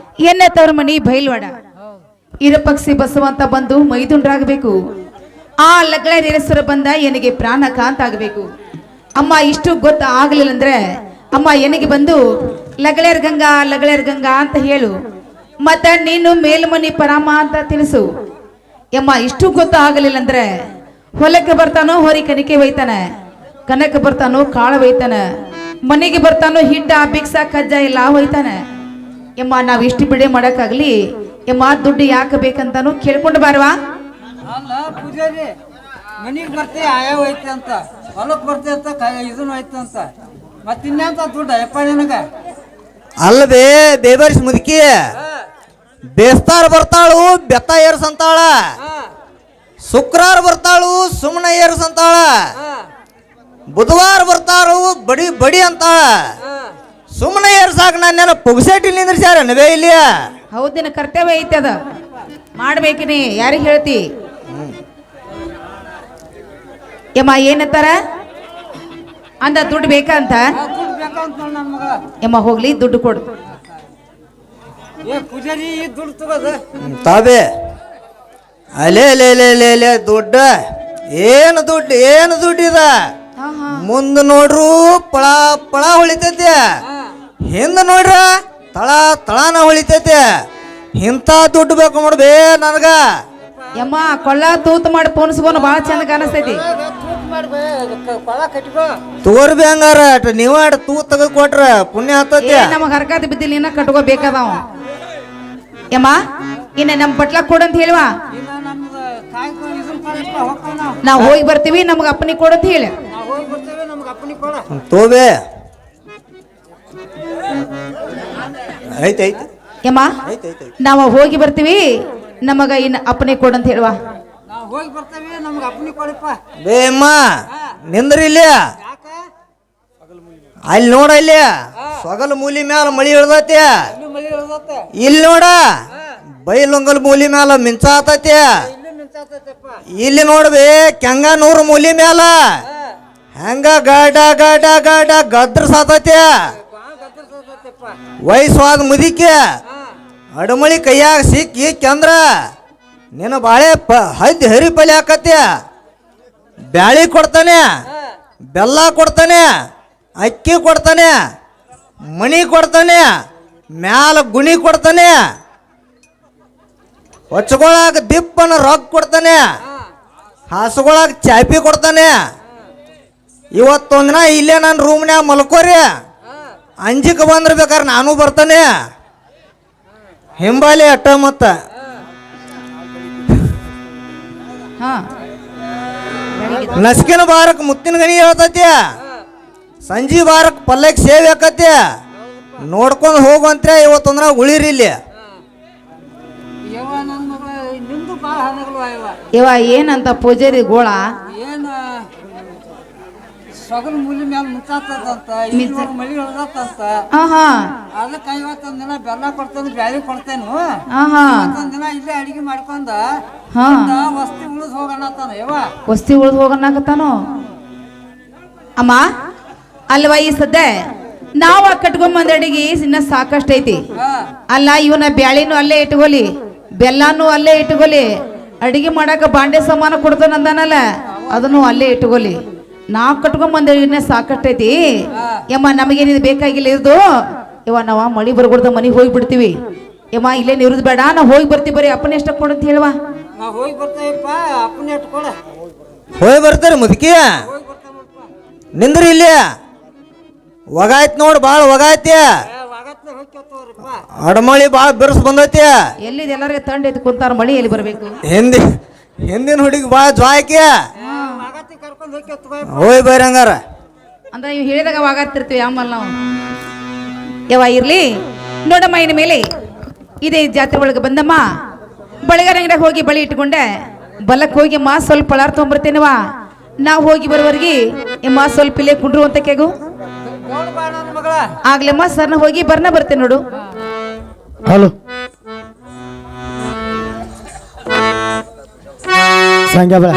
ಎನ್ನ ತವ್ರ ಮನಿ ಬೈಲ್ವಾಡ. ಇರ ಪಕ್ಷಿ ಬಸವಂತ ಬಂದು ಮೈದುಂಡ್ರಾಗಬೇಕು. ಆ ಲಗ್ಳೇರೇಶ್ವರ ಬಂದ ಎನಗೆ ಪ್ರಾಣಕಾಂತ ಆಗಬೇಕು. ಅಮ್ಮ ಇಷ್ಟು ಗೊತ್ತ ಆಗ್ಲಿಲ್ಲ ಅಂದ್ರೆ ಅಮ್ಮ ಎನಗೆ ಬಂದು ಲಗಳೇರ್ ಗಂಗಾ ಅಂತ ಹೇಳು. ಮತ್ತ ನೀನು ಮೇಲ್ಮನಿ ಪರಾಮ ಅಂತ ತಿಳಿಸು. ಯಮ್ಮ ಇಷ್ಟು ಗೊತ್ತ ಆಗಲಿಲ್ಲ ಅಂದ್ರೆ ಹೊಲಕ್ಕೆ ಬರ್ತಾನೋ ಹೊರಿ ಕಣಿಕೆ ಒಯ್ತಾನ, ಕನಕ ಬರ್ತಾನೋ ಕಾಳು ಒಯ್ತಾನ, ಮನೆಗೆ ಬರ್ತಾನೋ ಹಿಟ್ಟ ಭಿಕ್ಷ ಕಜ್ಜ ಎಲ್ಲ ಒಯ್ತಾನ. ಯಮ್ಮ ನಾವ್ ಇಷ್ಟು ಬಿಡೆ ಮಾಡಕ್ಕಾಗ್ಲಿ ಯಮ್ಮ ದುಡ್ಡು ಯಾಕೆ ಬೇಕಂತಾನು ಕೇಳ್ಕೊಂಡು ಬಾರವಾ. ಅಲ್ಲ ಪೂಜಾರಿ, ಮನಿಗೆ ಬರ್ತೆ ಆಯಾವ ಐತೆ ಅಂತ, ಹೊಲಕ್ಕೆ ಬರ್ತೆ ಅಂತ ಇದನ್ನು ಐತೆ ಅಂತ, ಮತ್ತೆ ಇನ್ನೇಂತ ದುಡ್ಡು ಅಯ್ಯಪ್ಪ ನಿನಗ? ಅಲ್ವೇ ಬೇಬರ್ಸ್ ಮುದುಕಿ, ಬೇಸ್ತಾರ ಬರ್ತಾಳು ಬೆತ್ತ ಏರ್ಸಂತಾಳ, ಶುಕ್ರವಾರ ಬರ್ತಾಳು ಸುಮ್ಮನೆ ಏರ್ಸಂತಾಳ, ಬುಧವಾರ ಬರ್ತಾಳು ಬಡಿ ಬಡಿ ಅಂತಾಳ. ಸುಮ್ಮನೆ ಏರ್ಸಾಕ ನಾನೇನ ಪುಗ್ಸೆಟ್ಟಿ ನಿಂದ್ರಿಸ್ಯಾರ ನವೇ ಇಲ್ಲಿ. ಹೌದಿನ ಕರ್ತವ್ಯ ಐತೆ ಅದ ಮಾಡ್ಬೇಕಿನಿ, ಯಾರಿಗೆ ಹೇಳ್ತಿ? ಯಮ್ಮ ಏನಂತಾರ ಅಂದ ದುಡ್ಡು ಬೇಕಂತ. ದುಡ್ಡು ಬೇಕಂತ ನೋಡ್ ನನ್ನ ಮಗ. ಯಮ್ಮ ಹೋಗ್ಲಿ ದುಡ್ಡು ಕೊಡು. ಏ ಪೂಜಾರಿ, ಈ ದುಡ್ಡು ತಗೋದು ತಾಬೆ ಅಲೇ ಲೇ ಲೇ ಲೇ ಲೇ ದುಡ್ಡು ಏನು ದುಡ್ಡು ಇದ. ಮುಂದೆ ನೋಡ್ರು ಪಳ ಪಳ ಹೊಳಿತೈತಿ, ಹಿಂದೆ ನೋಡ್ರ ತಳ ತಳನ ಹೊಳಿತೈತಿ. ಇಂಥ ದುಡ್ಡು ಬೇಕು ನೋಡ್ಬೇ ನನಗ. ಯಮ್ಮ ಕೊಳ್ಳ ತೂತ್ ಮಾಡಿ ಪೋಣಿಸ್ಕೊಂಡು ಭಾಳ ಚಂದ ಕಾಣಿಸ್ತೈತಿ. ಕೊಳ ಕಟ್ಕೋ. ತೋರ್ಬಿ ಹಂಗಾರ ನೀವ ತೂ ತೆಗೆದು ಕೊಟ್ರ ಪುಣ್ಯ ಹತ್ತತಿ. ನಮಗ್ ಹರ್ಕಾದ ಬಿದ್ದಿಲ್ಲ ಇನ್ನ ಕಟ್ಕೋಬೇಕಾದವ. ಯಮ್ಮ ಇನ್ನ ನಮ್ ಬಟ್ಲ ಕೊಡಂತ ಹೇಳುವ. ಇಲ್ಲ ನಮ್ದು ಕಾಯ್ಕೊ ಇದನ್ನ ಕೊಡಪ್ಪ, ಹೋಗ್ತಾವ ನಾವು. ನಾವ್ ಹೋಗಿ ಬರ್ತೀವಿ, ನಮಗ್ ಅಪ್ಪನಿ ಕೊಡಂತ ಹೇಳಿ. ನಾವು ಹೋಗಿ ಬರ್ತೇವೆ, ನಮ್ಗೆ ಅಪ್ಪನಿಗೆ ಕೊಡ. ತೋಬೆ ಐತಿ ಐತಿ ಯಮ್ಮ ಐತಿ ಐತಿ ನಾವ ಹೋಗಿ ಬರ್ತೀವಿ, ನಮಗ ಇನ್ನ ಅಪ್ಪನಿ ಕೊಡಂತ ಹೇಳುವ. ನಾವು ಹೋಗಿ ಬರ್ತೇವೆ, ನಮ್ಗೆ ಅಪ್ಪನಿಗೆ ಕೊಡಪ್ಪ. ಬೇ ಅಮ್ಮ ನಿಂದ್ರಿ ಇಲ್ಲಿ. ಯಾಕ? ಅಲ್ಲಿ ನೋಡ ಇಲ್ಲಿ ಸೊಗಲ್ ಮೂಲಿ ಮ್ಯಾಲ ಮಳಿ ಇಳ್ದೈತಿ. ಇಲ್ಲಿ ಮಳಿ ಇಳ್ದತ್ತ, ಇಲ್ಲಿ ನೋಡ ಬೈಲೊಂಗಲ್ ಮೂಲಿ ಮ್ಯಾಲ ಮಿಂಚಾತೈತಿ. ಇಲ್ಲಿ ಮಿಂಚಾತೈತಪ್ಪ. ಇಲ್ಲಿ ನೋಡ್ಬೇ ಕೆಂಗನೂರು ಮೂಲಿ ಮ್ಯಾಲ ಹೆಂಗ ಗಡ ಗಡ ಗಡ ಗದ್ರ ಸಾತೈತಿ. ಬಾ ಗದ್ದರ್ಸತೈತಪ್ಪ. ವಯಸ್ಸಾದ ಮುದಿಕೆ ಅಡಮಳಿ ಕೈಯಾಗ ಸಿಕ್ಕಿ ಕೆಂದ್ರ ನಿನ್ನ ಬಾಳೆ ಹದ್ದಿ ಹರಿ ಪಲ್ಯ ಹಾಕತ್ತಿ. ಬ್ಯಾಳಿ ಕೊಡ್ತಾನೆ, ಬೆಲ್ಲ ಕೊಡ್ತಾನೆ, ಅಕ್ಕಿ ಕೊಡ್ತಾನೆ, ಮಣಿ ಕೊಡ್ತಾನೆ, ಮ್ಯಾಲ ಗುಣಿ ಕೊಡ್ತಾನೆ, ಹೊಚ್ಕೊಳಾಗ ದಿಪ್ಪನ ರೊಕ್ಕ ಕೊಡ್ತಾನೆ, ಹಾಸುಗೊಳಾಗ ಚಾಪಿ ಕೊಡ್ತಾನೆ. ಇವತ್ತೊಂದಿನ ಇಲ್ಲೇ ನನ್ನ ರೂಮ್ನ್ಯಾಗ ಮಲ್ಕೋರಿ, ಅಂಜಿಕ ಬಂದ್ರ ಬೇಕಾದ್ರೆ ನಾನು ಬರ್ತಾನೆ. ಹಿಂಬಾಲಿ ಅಟ್ಟ ಮತ್ತ ಹಾ ನಸ್ಕಿನ ಬಾರಕ್ ಮುತ್ತಿನ ಗನಿ ಹೇಳ್ತತಿ, ಸಂಜೆ ಬಾರಕ್ ಪಲ್ಲಕ್ ಸೇವೆ ಆಕತಿ. ನೋಡ್ಕೊಂಡು ಹೋಗುವಂತ್ರೆ ಇವತ್ತೊಂದ್ರ ಉಳಿರಿ ಇಲ್ಲಿ. ಯವ್ವ ನನ್ನ ಮಗ, ನಿಂದು ಭಾಳ ಹಣಗಳು ಅಯ್ಯವ. ಇವ ಏನಂತ ಪೂಜಾರಿ ಗೋಳ ಏನು ಸೊಗಲ್ ಮೂಲಿ ಮ್ಯಾಲ ಮುಚ್ಚಾತದಂತ, ಇಲ್ಲಿ ಮಳಿ ಇಳ್ದತ್ತಂತ. ಹಾ ಅದಕ್ಕೆ ಇವತ್ತೊಂದಿನ ಬೆಲ್ಲ ಕೊಡ್ತೇನೆ, ಬ್ಯಾಳಿ ಕೊಡ್ತೇನು. ಹಾ ಇವತ್ತೊಂದಿನ ಇಲ್ಲೇ ಅಡಿಗೆ ಮಾಡ್ಕೊಂಡ ಹಾ ವಸ್ತಿ ಉಳಿದ್ ಹೋಗೋಣತ್ತಾನ ಯವ್ವ. ವಸ್ತಿ ಉಳ್ದು ಹೋಗನ್ನಾಕತ್ತಾನು. ಅಮ್ಮ ಅಲ್ವಾ ಈ ಸದ್ಯ ನಾವ ಕಟ್ಕೊಂಬಂದ ಅಡಿಗೆ ಇನ್ನ ಸಾಕಷ್ಟು ಐತಿ. ಅಲ್ಲ ಇವನ ಬ್ಯಾಳಿನೂ ಅಲ್ಲೇ ಇಟ್ಕೊಲಿ, ಬೆಲ್ಲನೂ ಅಲ್ಲೇ ಇಟ್ಕೊಲಿ, ಅಡಿಗೆ ಮಾಡಾಕ ಬಾಂಡೆ ಸಾಮಾನು ಕೊಡ್ತಾನಂದಾನಲ್ಲ ಅದನ್ನು ಅಲ್ಲೇ ಇಟ್ಕೊಲಿ. ನಾವ್ ಕಟ್ಕೊಂಬಂದ ಇನ್ನ ಸಾಕಷ್ಟೈತಿ. ಯಮ್ಮ ನಮಗೇನಿದು ಬೇಕಾಗಿಲ್ಲ ಇರ್ದು. ಯವ್ವ ನಾವ ಮಳಿ ಬರ್ಕೊಡ್ದ ಮನೆಗೆ ಹೋಗಿ ಬಿಡ್ತೀವಿ. ಯಮ್ಮ ಇಲ್ಲೇನು ಇರುದು ಬೇಡ, ನಾವು ಹೋಗಿ ಬರ್ತೀವಿ, ಬರೀ ಅಪ್ಪನ ಎಷ್ಟ ಕೊಡಂತ ಹೇಳುವ. ನಾವು ಹೋಗಿ ಬರ್ತೇವಪ್ಪ, ಅಪ್ಪನೇ ಇಟ್ಕೊಳ. ಹೋಗಿ ಬರ್ತಾರೆ ಮುದುಕಿ. ಹೋಗಿ ಬರ್ತಾವಪ್ಪ. ನಿಂದ್ರಿ ಇಲ್ಲಿ. ಒಗಾಯ್ತು ನೋಡು, ಭಾಳ ಒಗಾಯ್ತಿ. ವಾಗತ್ಲೆ ಹೋಗ್ತವ್ರಪ್ಪ. ಅಡಮಳಿ ಭಾಳ ಬಿರ್ಸ್ ಬಂದೈತಿ. ಎಲ್ಲಿದ್ ಎಲ್ಲರಿಗೆ ತಂಡ ಐತಿ ಕುಂತಾರ, ಮಳಿ ಎಲ್ಲಿ ಬರ್ಬೇಕು? ಹಿಂದಿನ ಹುಡುಗಿ ಭಾಳ ಜ್ವಾಕಿ. ವಾಗತ್ತಿ ಕರ್ಕೊಂಡು ಹೋಗ್ತವ. ಹೋಗಿ ಬರ್ರಿ ಹಂಗಾರ. ಅಂದ್ರೆ ನೀವು ಹೇಳಿದಾಗ ವಾಗಾತಿರ್ತೀವಿ ಆಮೇಲೆ ನಾವು. ಯವ್ವ ಇರ್ಲಿ ನೋಡಮ್ಮ, ಇನ್ ಮೇಲೆ ಇದೇ ಜಾತ್ರೆ ಒಳಗೆ ಬಂದಮ್ಮ ಬಳಿಗಾರ ಅಂಗಡಿಯಾಗ ಹೋಗಿ ಬಳಿ ಇಟ್ಕೊಂಡೆ ಬಲಕ್ಕೆ ಹೋಗಿ ಮಾ ಸ್ವಲ್ಪ ಪಳಾರ್ ತೊಗೊಂಬರ್ತೇನವ. ನಾವು ಹೋಗಿ ಬರೋವರೆಗೆ ಎಮ್ಮ ಸ್ವಲ್ಪ ಇಲ್ಲೇ ಕುಂಡ್ರು ಅಂತ ಕೇಗು ನೋಡ್ಬಾ ನನ್ನ ಮಗಳ. ಆಗ್ಲಮ್ಮ ಸರ್ನ ಹೋಗಿ ಬರ್ತೇನೆ ನೋಡು. ಹಲೋ ಸಂಜೆ ಬೇಡ